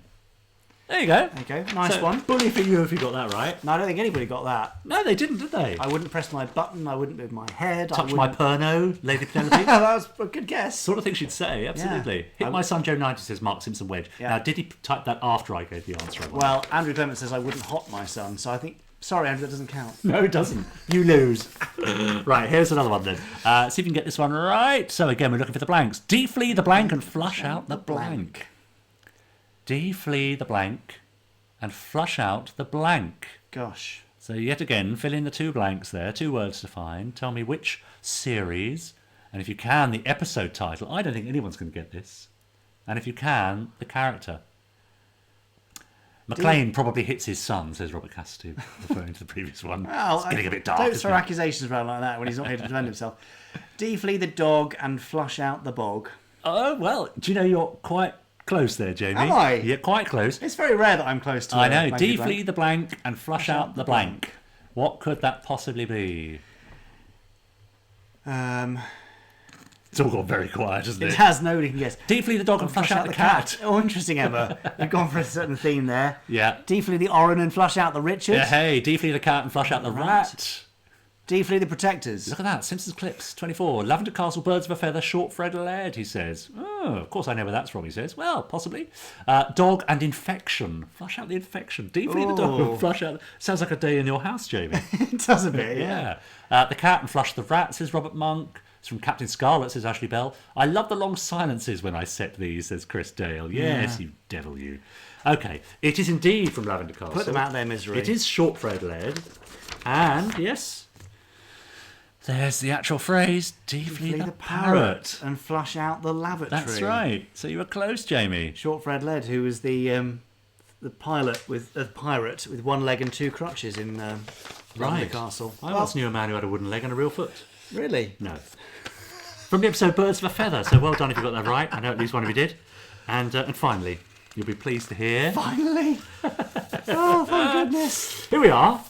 There you go. There you go. Nice one. Bully for you if you got that right. No, I don't think anybody got that. No, they didn't, did they? I wouldn't press my button. I wouldn't move my head. Touch my perno, Lady Penelope. That was a good guess. Sort of thing she'd say, absolutely. Yeah. Hit my son Joe 90, says Mark Simpson Wedge. Yeah. Now, did he type that after I gave the answer? Well, Andrew Clement says I wouldn't hot my son, so I think... Sorry, Andrew, that doesn't count. No, it doesn't. You lose. Right, here's another one then. See if you can get this one right. So again, we're looking for the blanks. Deflee the blank and flush out the blank. Deflee the blank and flush out the blank. Gosh. So yet again, fill in the two blanks there, 2 words to find. Tell me which series, and if you can, the episode title. I don't think anyone's going to get this. And if you can, the character. McLean probably hits his son, says Robert Cassidy, referring to the previous one. Well, it's getting a bit dark. Don't throw accusations around like that when he's not here to defend himself. Deflee the dog and flush out the bog. Oh, well, do you know you're quite close there, Jamie? Am I? You're quite close. It's very rare that I'm close to I know. Deflee the blank and flush out the blank. What could that possibly be? It's all gone very quiet, hasn't it? It has, nobody can guess. Deflee the dog and flush out the cat. Oh, interesting, Emma. You've gone for a certain theme there. Yeah. Deflee the Orin and flush out the Richard. Yeah, hey, deflee the cat and flush out the rat. Deflee the Protectors. Look at that, Simpsons Clips, 24. Lavender Castle, Birds of a Feather, Short Fred Laird, he says. Oh, of course I know where that's from, he says. Well, possibly. Dog and infection. Flush out the infection. Deflee the dog and flush out... Sounds like a day in your house, Jamie. It does a bit, yeah. The cat and flush the rat, says Robert Monk. It's from Captain Scarlet, says Ashley Bell. I love the long silences when I set these, says Chris Dale. Yes, you devil, you. Okay, it is indeed from Lavender Castle. Put them out their misery. It is Short Fred Laird. And, yes, there's the actual phrase, deflee the parrot. And flush out the lavatory. That's right. So you were close, Jamie. Short Fred Laird, who was the pilot with pirate with one leg and 2 crutches in Lavender Castle. I once knew a man who had a wooden leg and a real foot. Really? No. From the episode Birds of a Feather. So well done if you got that right. I know at least one of you did. And finally, you'll be pleased to hear... Finally! Oh, my goodness. Here we are.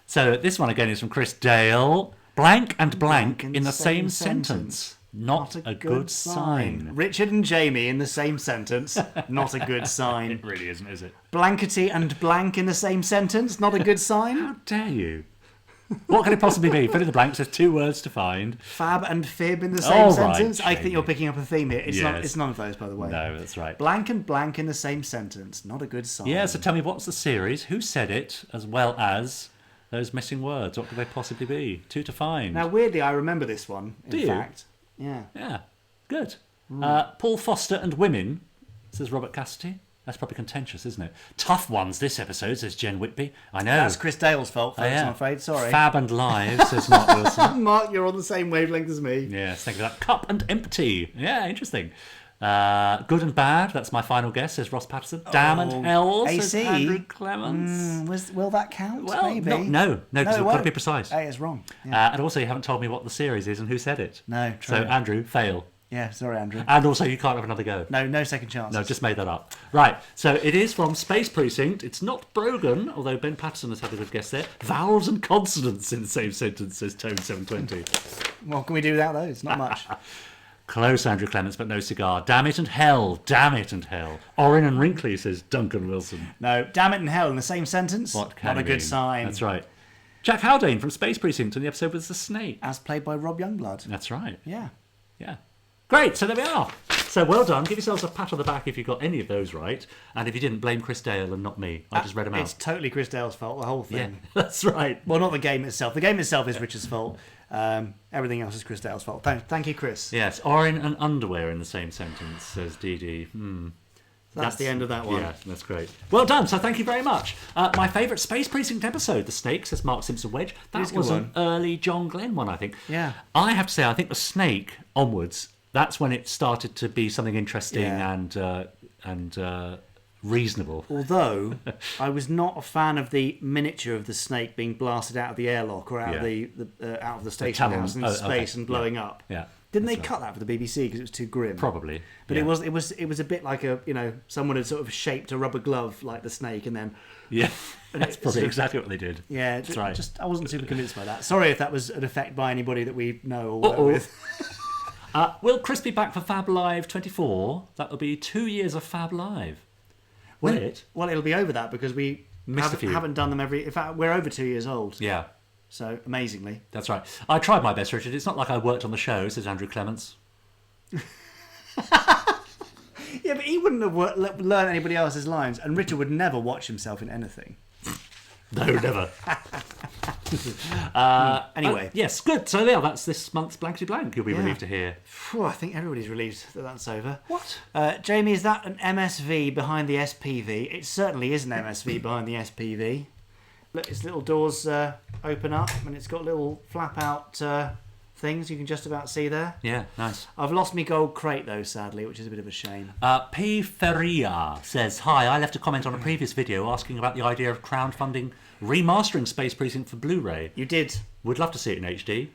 So this one again is from Chris Dale. Blank and blank in the same sentence. Not a good sign. Richard and Jamie in the same sentence. Not a good sign. It really isn't, is it? Blankety and blank in the same sentence. Not a good sign. How dare you? What can it possibly be? Fill in the blanks. There's 2 words to find. Fab and fib in the same sentence. Right, I think you're picking up a theme here. It's yes. it's none of those, by the way. No, that's right. Blank and blank in the same sentence. Not a good sign. Yeah, so tell me, what's the series? Who said it? As well as those missing words. What could they possibly be? 2 to find. Now, weirdly, I remember this one, Do you? fact. Yeah. Yeah, good. Paul Foster and women, says Robert Cassidy. That's probably contentious, isn't it? Tough ones this episode, says Jen Whitby. I know. That's Chris Dale's fault, folks, I'm afraid. Sorry. Fab and live, says Mark Wilson. Mark, you're on the same wavelength as me. Yes, thank you for that. Cup and empty. Yeah, interesting. Good and bad, that's my final guess, says Ross Patterson. Damn and hell, says AC? Andrew Clements. Will that count? Well, maybe. No, because we've got to be precise. Hey, it's wrong. Yeah. And also, you haven't told me what the series is and who said it. No, true. So, Andrew, fail. Yeah, sorry, Andrew. And also, you can't have another go. No second chance. No, just made that up. Right, so it is from Space Precinct. It's not Brogan, although Ben Patterson has had a good guess there. Vowels and consonants in the same sentence, says Tone 720. What can we do without those? Not much. Close, Andrew Clements, but no cigar. Damn it and hell. Damn it and hell. Orin and wrinkly, says Duncan Wilson. No, damn it and hell in the same sentence. What can Not a it good mean? sign. That's right. Jack Haldane from Space Precinct in the episode with the snake. As played by Rob Youngblood. That's right. Yeah. Yeah. Great, so there we are. So well done. Give yourselves a pat on the back if you got any of those right. And if you didn't, blame Chris Dale and not me. I just read them out. It's totally Chris Dale's fault, the whole thing. Yeah, that's right. Well, not the game itself. The game itself is Richard's fault. Everything else is Chris Dale's fault. Thank you, Chris. Yes, Orin and underwear in the same sentence, says Dee. That's the end of that one. Yeah, that's great. Well done, so thank you very much. My favourite Space Precinct episode, The Snake, says Mark Simpson Wedge. That was an early John Glenn one, I think. Yeah. I have to say, I think The Snake onwards, that's when it started to be something interesting and reasonable. Although I was not a fan of the miniature of the snake being blasted out of the airlock or out of the station house in space and blowing up. Yeah. Didn't they cut that for the BBC because it was too grim? Probably. But it was a bit like someone had sort of shaped a rubber glove like the snake and then. Yeah, that's probably exactly what they did. Yeah, that's right. I wasn't super convinced by that. Sorry if that was an effect by anybody that we know or work with. Will Chris be back for Fab Live 24? That will be 2 years of Fab Live. Will it? Well, it'll be over that because we haven't done them every... In fact, we're over 2 years old. Yeah. So, amazingly. That's right. I tried my best, Richard. It's not like I worked on the show, says Andrew Clements. Yeah, but he wouldn't have learned anybody else's lines, and Richard would never watch himself in anything. No, never. Anyway. Yes, good. So there, that's this month's Blankety Blank. You'll be relieved to hear. I think everybody's relieved that that's over. What? Jamie, is that an MSV behind the SPV? It certainly is an MSV behind the SPV. Look, its little doors open up, and it's got little flap-out things you can just about see there. Yeah, nice. I've lost my gold crate, though, sadly, which is a bit of a shame. P. Feria says, hi, I left a comment on a previous video asking about the idea of crowdfunding remastering Space Precinct for Blu-ray. You did. Would love to see it in HD.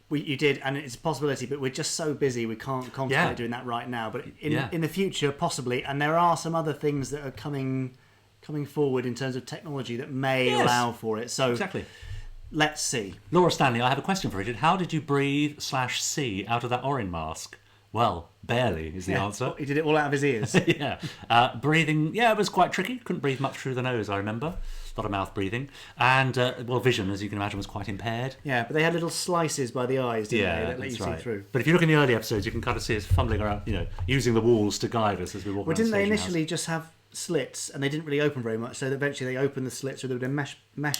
You did, and it's a possibility, but we're just so busy we can't contemplate doing that right now. But in the future, possibly, and there are some other things that are coming forward in terms of technology that may allow for it. So exactly. Let's see. Laura Stanley, I have a question for Richard. How did you breathe/see out of that Orin mask? Well, barely is the answer. He did it all out of his ears. Yeah. Breathing, it was quite tricky. Couldn't breathe much through the nose, I remember. A lot of mouth breathing. And, vision, as you can imagine, was quite impaired. Yeah, but they had little slices by the eyes, didn't they, that let you see through. But if you look in the early episodes, you can kind of see us fumbling around, using the walls to guide us as we walk around. Well, didn't they initially just have slits, and they didn't really open very much, so eventually they opened the slits with a mesh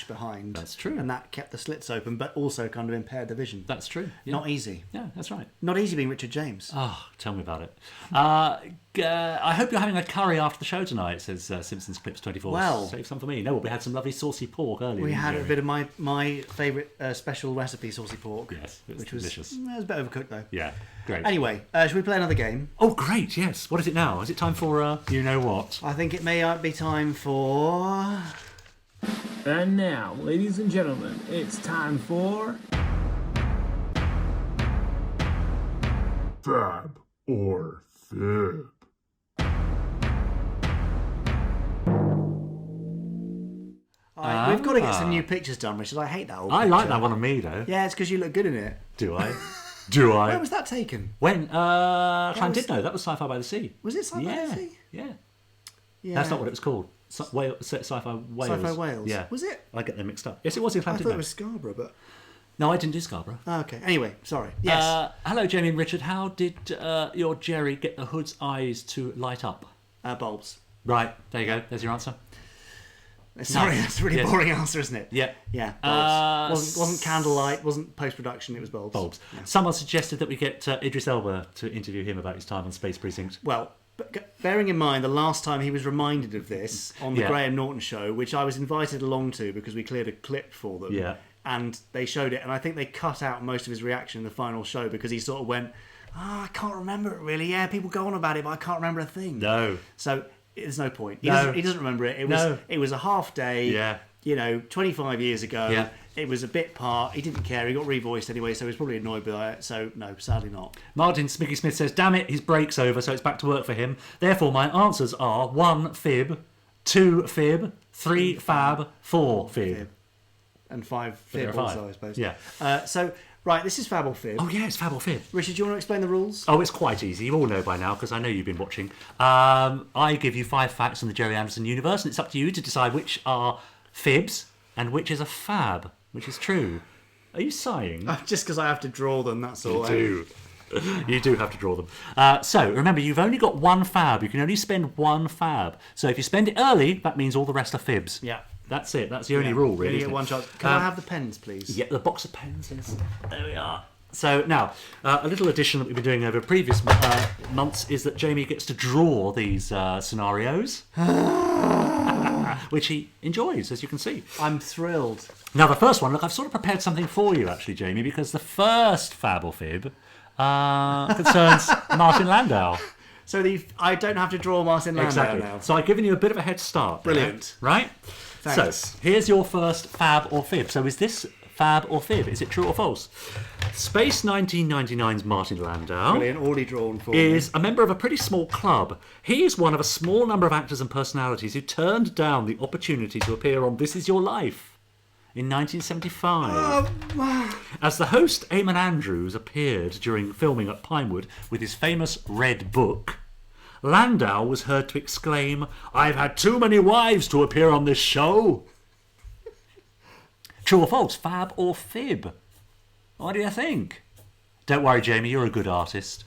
behind. That's true. And that kept the slits open, but also kind of impaired the vision. That's true. Yeah. Not easy. Yeah, that's right. Not easy being Richard James. Oh, tell me about it. I hope you're having a curry after the show tonight, says Simpsons Clips 24. Well, save some for me. No, we had some lovely saucy pork earlier. We had a bit of my favourite special recipe saucy pork. Yes, it was which delicious. It was a bit overcooked though. Yeah, great. Anyway, should we play another game? Oh, great, yes. What is it now? Is it time for you know what? I think it may be time for... And now, ladies and gentlemen, it's time for... Fab or Fib. We've got to get some new pictures done, Richard. I hate that old I picture. like that one of me, though. Yeah, it's because you look good in it. Do I? Do I? Where was that taken? When? I did know. That was Sci-Fi by the Sea. Was it Sci-Fi by the Sea? Yeah. Yeah. That's not what it was called. Sci-Fi Wales. Sci-Fi Wales. Yeah. Was it? I get them mixed up. Yes, it was in fact. I thought it was Scarborough, but... No, I didn't do Scarborough. Oh, okay. Anyway, sorry. Yes. Hello, Jamie and Richard. How did your Gerry get the hood's eyes to light up? Bulbs. Right. There you go. There's your answer. Sorry, that's a really boring answer, isn't it? Yeah. Yeah, bulbs. Wasn't candlelight, wasn't post-production, it was bulbs. Bulbs. Yeah. Someone suggested that we get Idris Elba to interview him about his time on Space Precinct. Well, bearing in mind the last time he was reminded of this on the Graham Norton show, which I was invited along to because we cleared a clip for them. Yeah. And they showed it, and I think they cut out most of his reaction in the final show because he sort of went, I can't remember it really. Yeah, people go on about it, but I can't remember a thing. No. So there's no point. He No. doesn't remember it. It was a half day. Yeah. 25 years ago. Yeah. It was a bit part. He didn't care. He got revoiced anyway, so he was probably annoyed by it. So no, sadly not. Martin Smicky Smith says, damn it, his break's over, so it's back to work for him. Therefore, my answers are 1 fib, 2 fib, 3 fab, 4 fib. And 5 There fib are also, five. I suppose. Yeah. So, right, this is Fab or Fib. Oh, yeah, it's fab or fib. Richard, do you want to explain the rules? Oh, it's quite easy. You all know by now, because I know you've been watching. I give you 5 facts from the Gerry Anderson universe, and it's up to you to decide which are fibs and which is a fab, which is true. Are you sighing? Just because I have to draw them, that's all. You do. You do have to draw them. So, remember, you've only got 1 fab. You can only spend 1 fab. So if you spend it early, that means all the rest are fibs. Yeah. That's it. That's the only rule, really. You get one chance. Can I have the pens, please? Yeah, the box of pens is... There we are. So now, a little addition that we've been doing over previous months is that Jamie gets to draw these scenarios, which he enjoys, as you can see. I'm thrilled. Now, the first one, look, I've sort of prepared something for you, actually, Jamie, because the first fab or fib concerns Martin Landau. So I don't have to draw Martin Landau now. So I've given you a bit of a head start. Brilliant. Right? Thanks. So, here's your first fab or fib. So is this Fab or fib? Is it true or false? Space 1999's Martin Landau Brilliant, already drawn for is a member of a pretty small club. He is one of a small number of actors and personalities who turned down the opportunity to appear on This Is Your Life in 1975. As the host, Eamon Andrews appeared during filming at Pinewood with his famous Red Book, Landau was heard to exclaim, "I've had too many wives to appear on this show." True or false? Fab or fib? What do you think? Don't worry, Jamie, you're a good artist.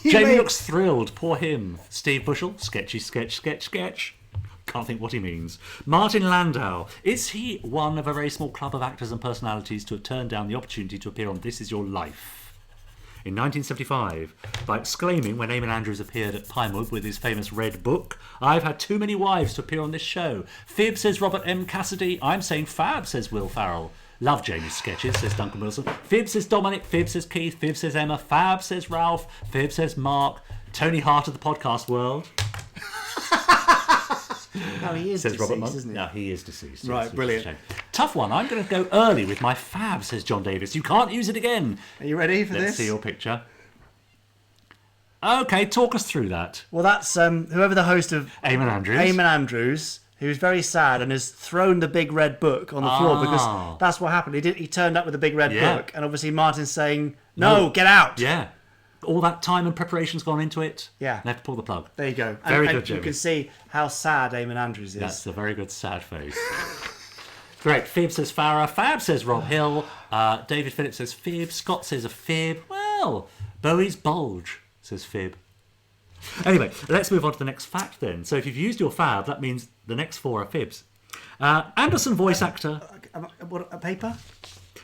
Jamie looks thrilled. Poor him. Steve Bushell, sketchy, sketch. Can't think what he means. Martin Landau. Is he one of a very small club of actors and personalities to have turned down the opportunity to appear on This Is Your Life in 1975 by exclaiming when Eamon Andrews appeared at Pinewood with his famous Red Book, "I've had too many wives to appear on this show"? Fib, says Robert M. Cassidy. I'm saying fab, says Will Farrell. Love Jamie's sketches, says Duncan Wilson. Fib, says Dominic. Fib, says Keith. Fib, says Emma. Fab, says Ralph. Fib, says Mark. Tony Hart of the podcast world. No, he is says deceased, Robert isn't he? No, he is deceased. Right, yes, brilliant. Tough one. I'm going to go early with my fab, says John Davis. You can't use it again. Are you ready for Let's this? see your picture. Okay, talk us through that. Well, that's whoever the host of Eamon Andrews. Eamon Andrews, who's very sad and has thrown the big red book on the floor because that's what happened. He turned up with a big red book, and obviously Martin's saying, "No, get out." Yeah. All that time and preparation's gone into it. Yeah. They have to pull the plug. There you go. Very and good, Jamie. You can see how sad Eamon Andrews is. That's a very good sad face. Great. Fib says Farah. Fab says Rob Hill. David Phillips says fib. Scott says a fib. Well, Bowie's bulge says fib. Anyway, let's move on to the next fact then. So if you've used your fab, that means the next four are fibs. Anderson voice actor. What, a paper?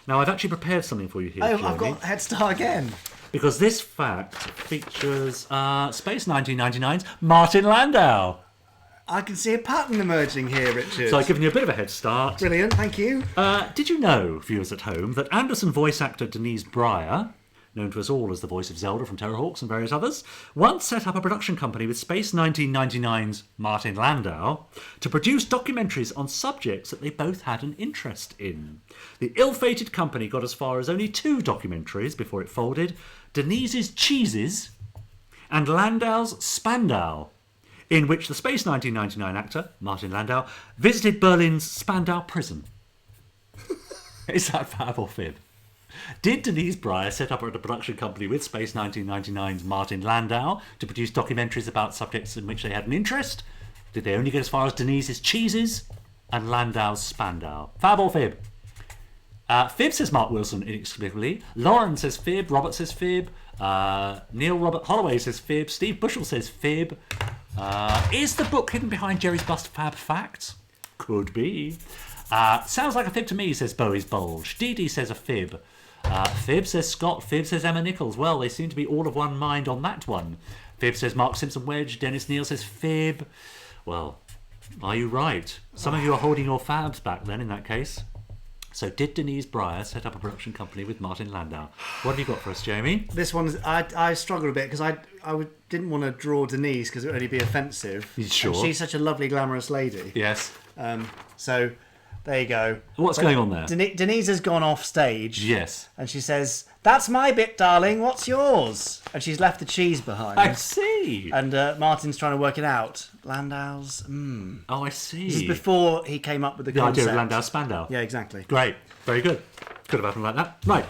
Now, I've actually prepared something for you here, Oh, Jamie, I've got a head start again. because this fact features Space 1999's Martin Landau. I can see a pattern emerging here, Richard. So I've given you a bit of a head start. Brilliant, thank you. Did you know, viewers at home, that Anderson voice actor Denise Breyer, known to us all as the voice of Zelda from Terrahawks and various others, once set up a production company with Space 1999's Martin Landau to produce documentaries on subjects that they both had an interest in. The ill-fated company got as far as only 2 documentaries before it folded: Denise's Cheeses and Landau's Spandau, in which the Space 1999 actor, Martin Landau, visited Berlin's Spandau prison. Is that fab or fib? Did Denise Breyer set up a production company with Space 1999's Martin Landau to produce documentaries about subjects in which they had an interest? Did they only get as far as Denise's Cheeses and Landau's Spandau? Fab or fib? Fib, says Mark Wilson inexplicably. Lauren says fib. Robert says fib. Neil Robert Holloway says fib. Steve Bushell says fib. Is the book hidden behind Jerry's bust fab facts? Could be. Sounds like a fib to me, says Bowie's bulge. Dee Dee says a fib. Fib, says Scott. Fib, says Emma Nichols. Well, they seem to be all of one mind on that one. Fib, says Mark Simpson Wedge. Dennis Neal says fib. Well, are you right? Some of you are holding your fabs back then in that case. So did Denise Breyer set up a production company with Martin Landau? What have you got for us, Jamie? This one, I struggled a bit because didn't want to draw Denise because it would only be offensive. Sure. And she's such a lovely, glamorous lady. Yes. So there you go. What's going on there? Denise has gone off stage. Yes. And she says, "That's my bit, darling. What's yours?" And she's left the cheese behind. I see. And Martin's trying to work it out. Landau's. Oh, I see. This is before he came up with the The concept. idea of Landau Spandau. Yeah, exactly. Great. Very good. Could have happened like that. Right.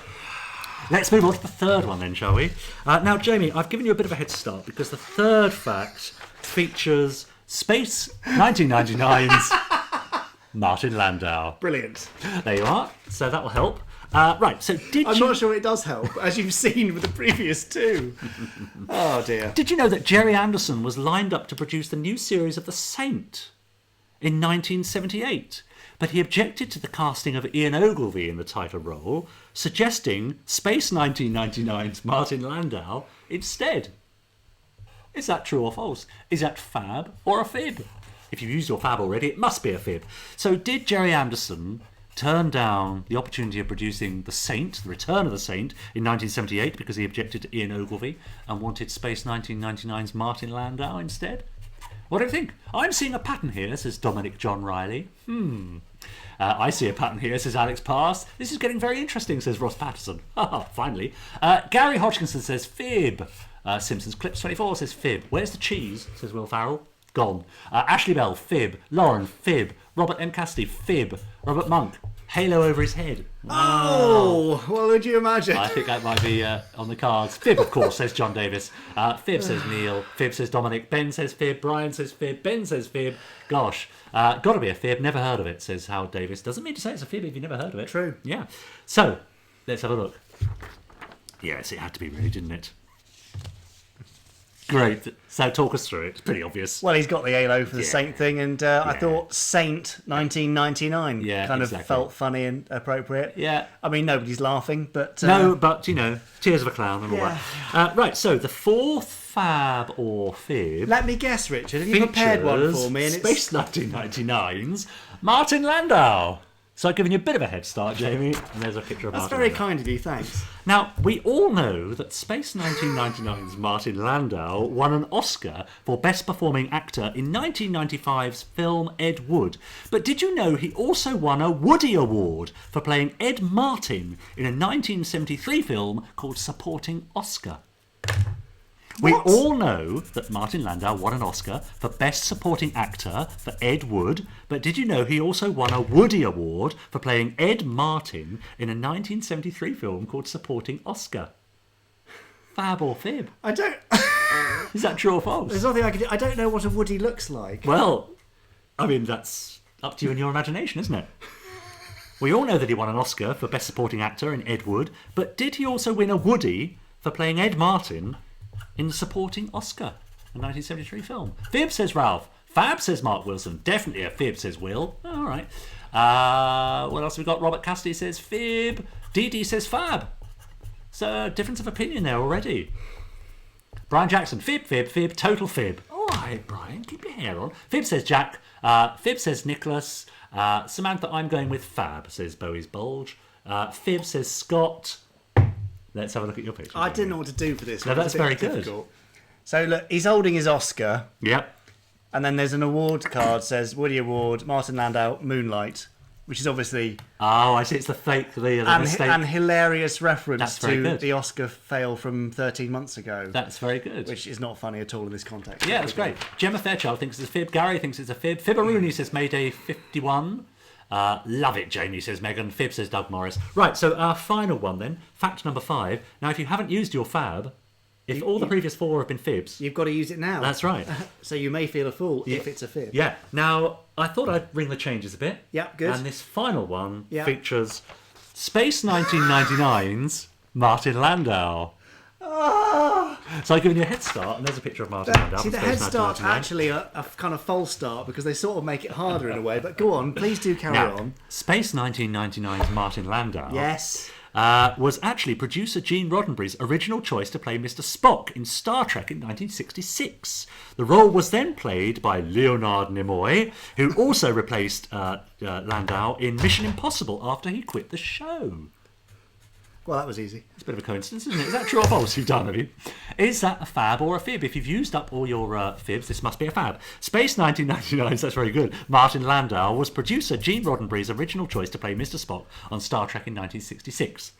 Let's move on to the third one then, shall we? Now, Jamie, I've given you a bit of a head start because the third fact features Space 1999's Martin Landau. Brilliant. There you are. So that will help. Right, so I'm not sure it does help, as you've seen with the previous 2. Oh, dear. Did you know that Gerry Anderson was lined up to produce the new series of The Saint in 1978? But he objected to the casting of Ian Ogilvy in the title role, suggesting Space 1999's Martin Landau instead. Is that true or false? Is that fab or a fib? If you've used your fab already, it must be a fib. So did Gerry Anderson turn down the opportunity of producing The Saint, The Return of the Saint, in 1978 because he objected to Ian Ogilvy and wanted Space 1999's Martin Landau instead? What do you think? I'm seeing a pattern here, says Dominic John Riley. I see a pattern here, says Alex Pass. This is getting very interesting, says Ross Patterson. Finally. Gary Hodgkinson says fib. Simpsons Clips 24 says fib. Where's the cheese, says Will Farrell. Gone. Ashley Bell, fib. Lauren, fib. Robert M. Cassidy, fib. Robert Monk, halo over his head. Oh, what would you imagine? I think that might be on the cards. Fib, of course, says John Davis. Fib says Neil. Fib says Dominic. Ben says fib. Brian says fib. Ben says fib. Gosh, gotta be a fib. Never heard of it, says Howard Davis. Doesn't mean to say it's a fib if you've never heard of it. True. Yeah. So, let's have a look. Yes, it had to be really, didn't it? Great. So talk us through it. It's pretty obvious. Well, he's got the halo for the Saint thing, and I thought Saint 1999 kind of felt funny and appropriate. Yeah. I mean, nobody's laughing, but... No, but, you know, tears of a clown and all that. Right, so the fourth fab or fib... Let me guess, Richard. Have you prepared one for me? And Space 1999's Martin Landau. So I've given you a bit of a head start, Jamie, and there's a picture of That's Martin very Landau. kind of you, thanks. Now, we all know that Space 1999's Martin Landau won an Oscar for Best Performing Actor in 1995's film Ed Wood. But did you know he also won a Woody Award for playing Ed Martin in a 1973 film called Supporting Oscar? We all know that Martin Landau won an Oscar for Best Supporting Actor for Ed Wood, but did you know he also won a Woody Award for playing Ed Martin in a 1973 film called Supporting Oscar? Fab or fib? I don't... Is that true or false? There's nothing I can do. I don't know what a Woody looks like. Well, I mean, that's up to you and your imagination, isn't it? We all know that he won an Oscar for Best Supporting Actor in Ed Wood, but did he also win a Woody for playing Ed Martin in Supporting Oscar, a 1973 film? Fib, says Ralph. Fab, says Mark Wilson. Definitely a fib, says Will. All right. What else have we got? Robert Cassidy says fib. DD says fab. So, difference of opinion there already. Brian Jackson. Fib, fib, fib. Total fib. All right, Brian. Keep your hair on. Fib, says Jack. Fib, says Nicholas. Samantha, I'm going with fab, says Bowie's Bulge. Fib, says Scott. Let's have a look at your picture. I didn't know what to do for this. No, that's very difficult. good. So look, he's holding his Oscar. Yep. And then there's an award card says Woody Award, Martin Landau, Moonlight, which is obviously... Oh, I see. It's the fake, the mistake. And hilarious reference to good. the Oscar fail from 13 months ago. That's very good. Which is not funny at all in this context. Yeah, that's great. Gemma Fairchild thinks it's a fib. Gary thinks it's a fib. Fibberoonie says Mayday 51. Love it, Jamie, says Megan. Fib, says Doug Morris. Right, so our final one then. Fact number 5. Now, if you haven't used your fab, if all the previous 4 have been fibs... You've got to use it now. That's right. So you may feel a fool if it's a fib. Yeah. Now, I thought I'd ring the changes a bit. Yeah, good. And this final one features Space 1999's Martin Landau. So I've given you a head start, and there's a picture of Martin Landau. See, the head start's actually a kind of false start because they sort of make it harder in a way. But go on, please do carry on. Space 1999's Martin Landau. Yes. Was actually producer Gene Roddenberry's original choice to play Mr. Spock in Star Trek in 1966. The role was then played by Leonard Nimoy, who also replaced Landau in Mission Impossible after he quit the show. Well, that was easy. It's a bit of a coincidence, isn't it? Is that true or false you've done, have you? Is that a fab or a fib? If you've used up all your fibs, this must be a fab. Space 1999, that's very good. Martin Landau was producer Gene Roddenberry's original choice to play Mr. Spock on Star Trek in 1966.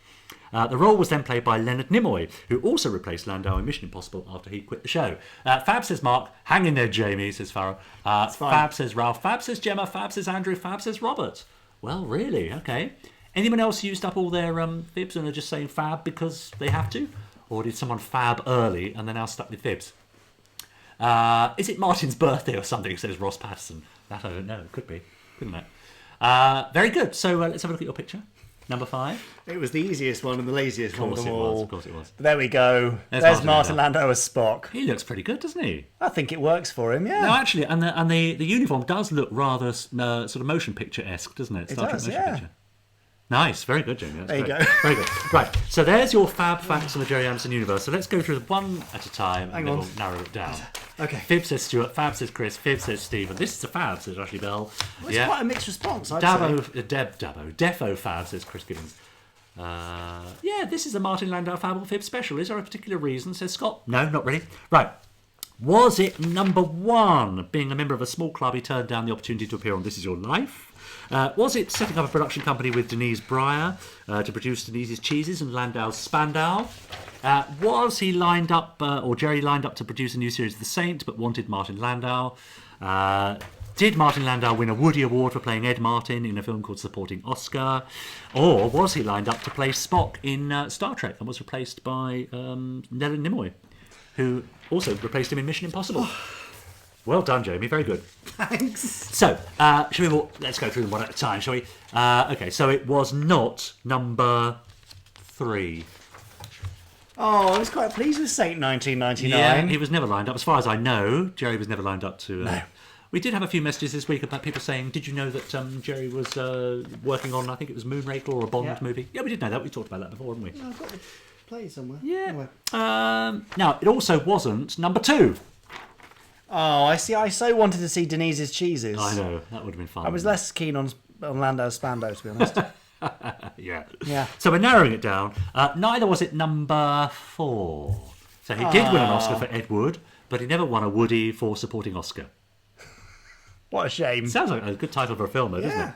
The role was then played by Leonard Nimoy, who also replaced Landau in Mission Impossible after he quit the show. Fab, says Mark. Hang in there, Jamie, says Farrell. Fab, says Ralph. Fab, says Gemma. Fab, says Andrew. Fab, says Robert. Well, really? Okay. Anyone else used up all their fibs and are just saying fab because they have to? Or did someone fab early and they're now stuck with fibs? Is it Martin's birthday or something, says Ross Patterson? That I don't know. Could be. Couldn't it? Very good. So let's have a look at your picture. Number 5. It was the easiest one and the laziest one of them all. Of course it was. There we go. There's Martin Landau as Spock. He looks pretty good, doesn't he? I think it works for him, yeah. No, actually, and the uniform does look rather sort of motion picture-esque, doesn't it? It does, yeah. Picture. Nice, very good, Jamie. That's there you great. go. Very good. Right, so there's your fab facts on the Gerry Anderson universe. So let's go through them one at a time and then we'll narrow it down. Okay. Fib says Stuart, fab says Chris, fib says Stephen. This is a fab, says Ashley Bell. Well, it's quite a mixed response, I'd say. Defo fab, says Chris Gibbons. This is a Martin Landau fab or fib special. Is there a particular reason, says Scott? No, not really. Right. Was it number 1, being a member of a small club, he turned down the opportunity to appear on This Is Your Life? Was it setting up a production company with Denise Breyer to produce Denise's Cheeses and Landau's Spandau? Was he lined up, or Gerry lined up to produce a new series of The Saint, but wanted Martin Landau? Did Martin Landau win a Woody Award for playing Ed Martin in a film called Supporting Oscar? Or was he lined up to play Spock in Star Trek and was replaced by Leonard Nimoy, who also replaced him in Mission Impossible? Well done, Jamie. Very good. Thanks. So, let's go through them one at a time, shall we? Okay, so it was not number 3. Oh, I was quite pleased with Saint 1999. Yeah, he was never lined up. As far as I know, Gerry was never lined up to... No. We did have a few messages this week about people saying, did you know that Gerry was working on, I think it was Moonraker or a Bond movie? Yeah, we did know that. We talked about that before, haven't we? No, I've got the play somewhere. Yeah. Anyway. Now, it also wasn't number 2. Oh, I see. I so wanted to see Denise's Cheeses. I know. That would have been fun. I was less keen on Landau's Spandau, to be honest. Yeah. So we're narrowing it down. Neither was it number 4. So he did win an Oscar for Ed Wood, but he never won a Woody for supporting Oscar. What a shame. Sounds like a good title for a film, though, doesn't it?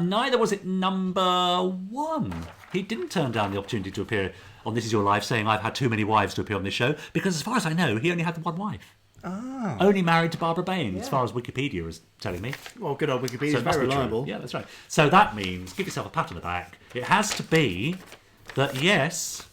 Neither was it number 1. He didn't turn down the opportunity to appear on This Is Your Life, saying, I've had too many wives to appear on this show, because as far as I know, he only had one wife. Oh. Only married to Barbara Bain, as far as Wikipedia is telling me. Well, good old Wikipedia is very reliable. Yeah, that's right. So that means, give yourself a pat on the back, it has to be that, yes,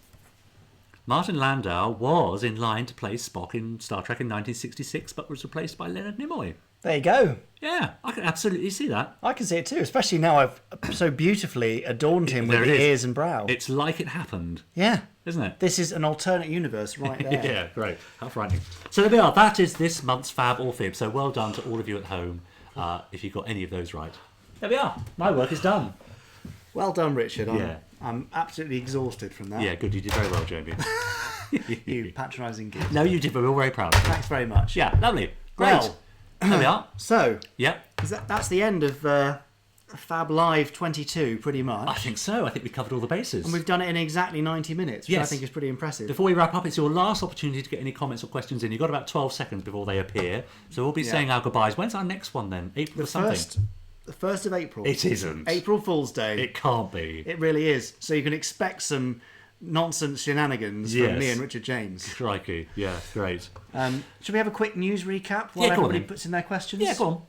Martin Landau was in line to play Spock in Star Trek in 1966, but was replaced by Leonard Nimoy. There you go. Yeah, I can absolutely see that. I can see it too, especially now I've so beautifully adorned him with the ears and brow. It's like it happened. Yeah. Isn't it? This is an alternate universe right there. Yeah, great. How frightening. So there we are. That is this month's Fab or Fib. So well done to all of you at home if you got any of those right. There we are. My work is done. Well done, Richard. Yeah. I'm absolutely exhausted from that. Yeah, good. You did very well, Jamie. You patronising git. No, you did, but we're all very proud of you. Thanks very much. Yeah, lovely. Great. Well, there we are. So, yeah, that's the end of Fab Live 22, pretty much. I think so. I think we covered all the bases. And we've done it in exactly 90 minutes, which I think is pretty impressive. Before we wrap up, it's your last opportunity to get any comments or questions in. You've got about 12 seconds before they appear. So we'll be saying our goodbyes. When's our next one then? April or something? The 1st of April. It isn't. April Fool's Day. It can't be. It really is. So you can expect some nonsense shenanigans from me and Richard James. Crikey. Yeah, great. Should we have a quick news recap while everybody puts in their questions? Yeah, go on.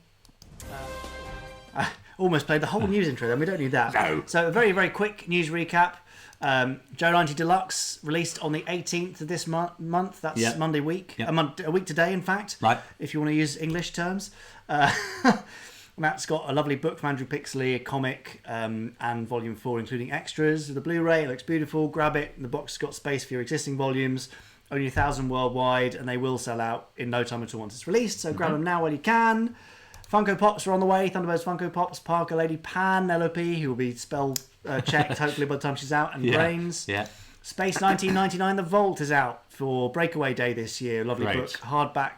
I almost played the whole news intro then. We don't need that. No. So a very, very quick news recap. Joe 90 Deluxe released on the 18th of this month. That's Monday week. Yep. A week today, in fact. Right. If you want to use English terms. That's got a lovely book from Andrew Pixley, a comic, and Volume 4, including extras. The Blu-ray, it looks beautiful. Grab it. The box has got space for your existing volumes. Only 1,000 worldwide, and they will sell out in no time at all once it's released. So grab them now while you can. Funko Pops are on the way. Thunderbirds Funko Pops, Parker, Lady Pan, LOP, who will be spell checked hopefully by the time she's out, and Brains. Yeah. Space 1999, The Vault is out for Breakaway Day this year. Lovely book, hardback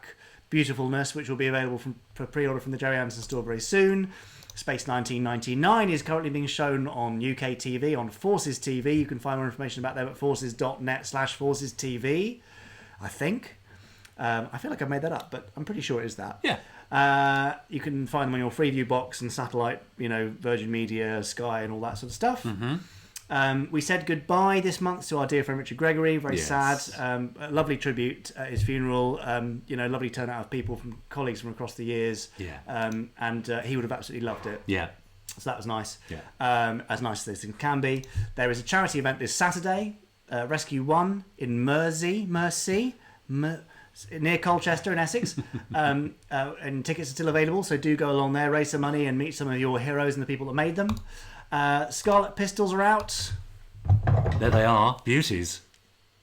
beautifulness, which will be available for pre-order from the Gerry Anderson store very soon. Space 1999 is currently being shown on UK TV, on Forces TV. You can find more information about them at forces.net/Forces TV, I think. I feel like I've made that up, but I'm pretty sure it is that. Yeah. You can find them on your Freeview box and satellite, Virgin Media, Sky, and all that sort of stuff. Mm-hmm. We said goodbye this month to our dear friend Richard Gregory. Very sad. A lovely tribute at his funeral. Lovely turnout of people, colleagues from across the years. Yeah. And he would have absolutely loved it. Yeah. So that was nice. Yeah. As nice as those things can be. There is a charity event this Saturday, Rescue One in Mersey, near Colchester in Essex. And tickets are still available, so do go along there, raise some money, and meet some of your heroes and the people that made them. Scarlet pistols are out. There they are. Beauties.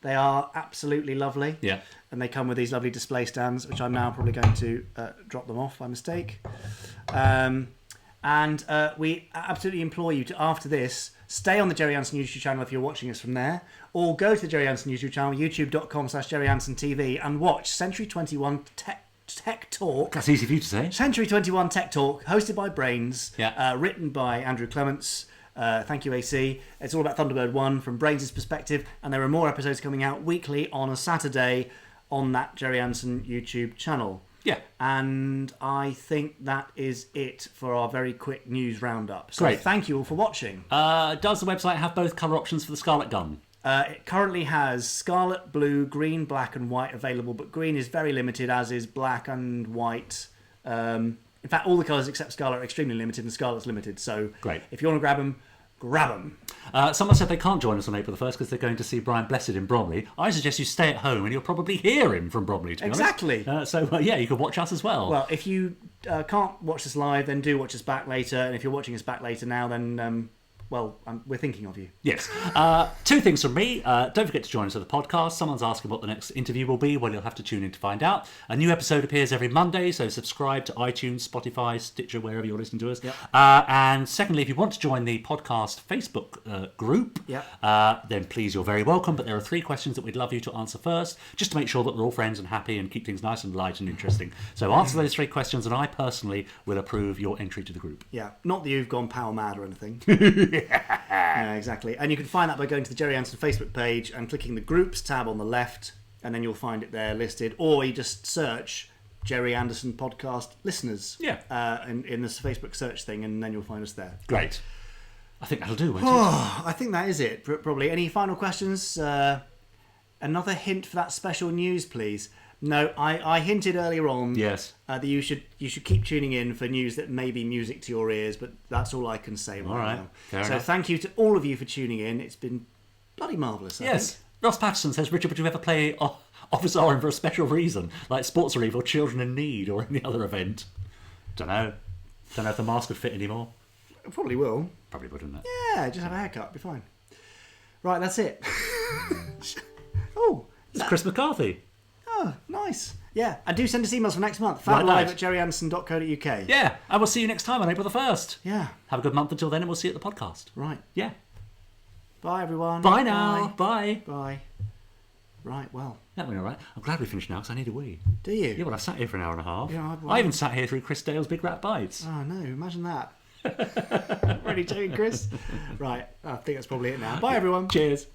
They are absolutely lovely. Yeah. And they come with these lovely display stands, which I'm now probably going to drop them off by mistake. And we absolutely implore you to, after this, stay on the Gerry Anderson YouTube channel if you're watching us from there, or go to the Gerry Anderson YouTube channel, youtube.com/Gerry Anderson TV, and watch Century 21 Tech Talk. That's easy for you to say. Century 21 Tech Talk, hosted by Brains, Yeah. written by Andrew Clements. Thank you, AC. It's all about Thunderbird 1 from Brains' perspective, and there are more episodes coming out weekly on a Saturday. on that Gerry Anderson YouTube channel. Yeah. And I think that is it for our very quick news roundup. So Great. thank you all for watching. Does the website have both colour options for the Scarlet gun? It currently has scarlet, blue, green, black and white available, but green is very limited, as is black and white. In fact, all the colours except scarlet are extremely limited, and scarlet's limited. So Great. If you want to grab them, grab them. Someone said they can't join us on April the 1st because they're going to see Brian Blessed in Bromley. I suggest you stay at home and you'll probably hear him from Bromley, to be Exactly. honest. Yeah, you could watch us as well. Well, if you can't watch us live, then do watch us back later. And if you're watching us back later now, then, we're thinking of you. Yes. Two things from me. Don't forget to join us at the podcast. Someone's asking what the next interview will be. Well, you'll have to tune in to find out. A new episode appears every Monday, so subscribe to iTunes, Spotify, Stitcher, wherever you're listening to us. Yep. And secondly, if you want to join the podcast Facebook group, then please, you're very welcome. But there are 3 questions that we'd love you to answer first, just to make sure that we're all friends and happy and keep things nice and light and interesting. So answer those 3 questions, and I personally will approve your entry to the group. Yeah, not that you've gone power mad or anything. Yeah, exactly. And you can find that by going to the Gerry Anderson Facebook page and clicking the groups tab on the left, and then you'll find it there listed. Or you just search Gerry Anderson podcast listeners in this Facebook search thing, and then you'll find us there. Great. I think that'll do, won't it? I think that is it, probably. Any final questions? Another hint for that special news, please. No, I hinted earlier on that you should keep tuning in for news that may be music to your ears, but that's all I can say right now. Fair so enough. thank you to all of you for tuning in. It's been bloody marvellous. I think. Ross Patterson says, Richard, would you ever play Officer Orange for a special reason, like Sports Relief or Children in Need or any other event? Don't know if the mask would fit anymore. It probably will. Probably wouldn't it? Yeah, just have a haircut, be fine. Right, that's it. Oh, it's Chris McCarthy. Oh, nice. Yeah, and do send us emails for next month. Right, fablive@gerryanderson.co.uk. Yeah, and we'll see you next time on April the 1st. Yeah. Have a good month until then, and we'll see you at the podcast. Right. Yeah. Bye, everyone. Bye now. Bye. Bye. Right, well. That went all right. I'm glad we finished now because I need a wee. Do you? Yeah, well, I've sat here for an hour and a half. Yeah, I even sat here through Chris Dale's Big Rat Bites. Oh, no, imagine that. Really joking, Chris? Right, I think that's probably it now. Bye, everyone. Cheers.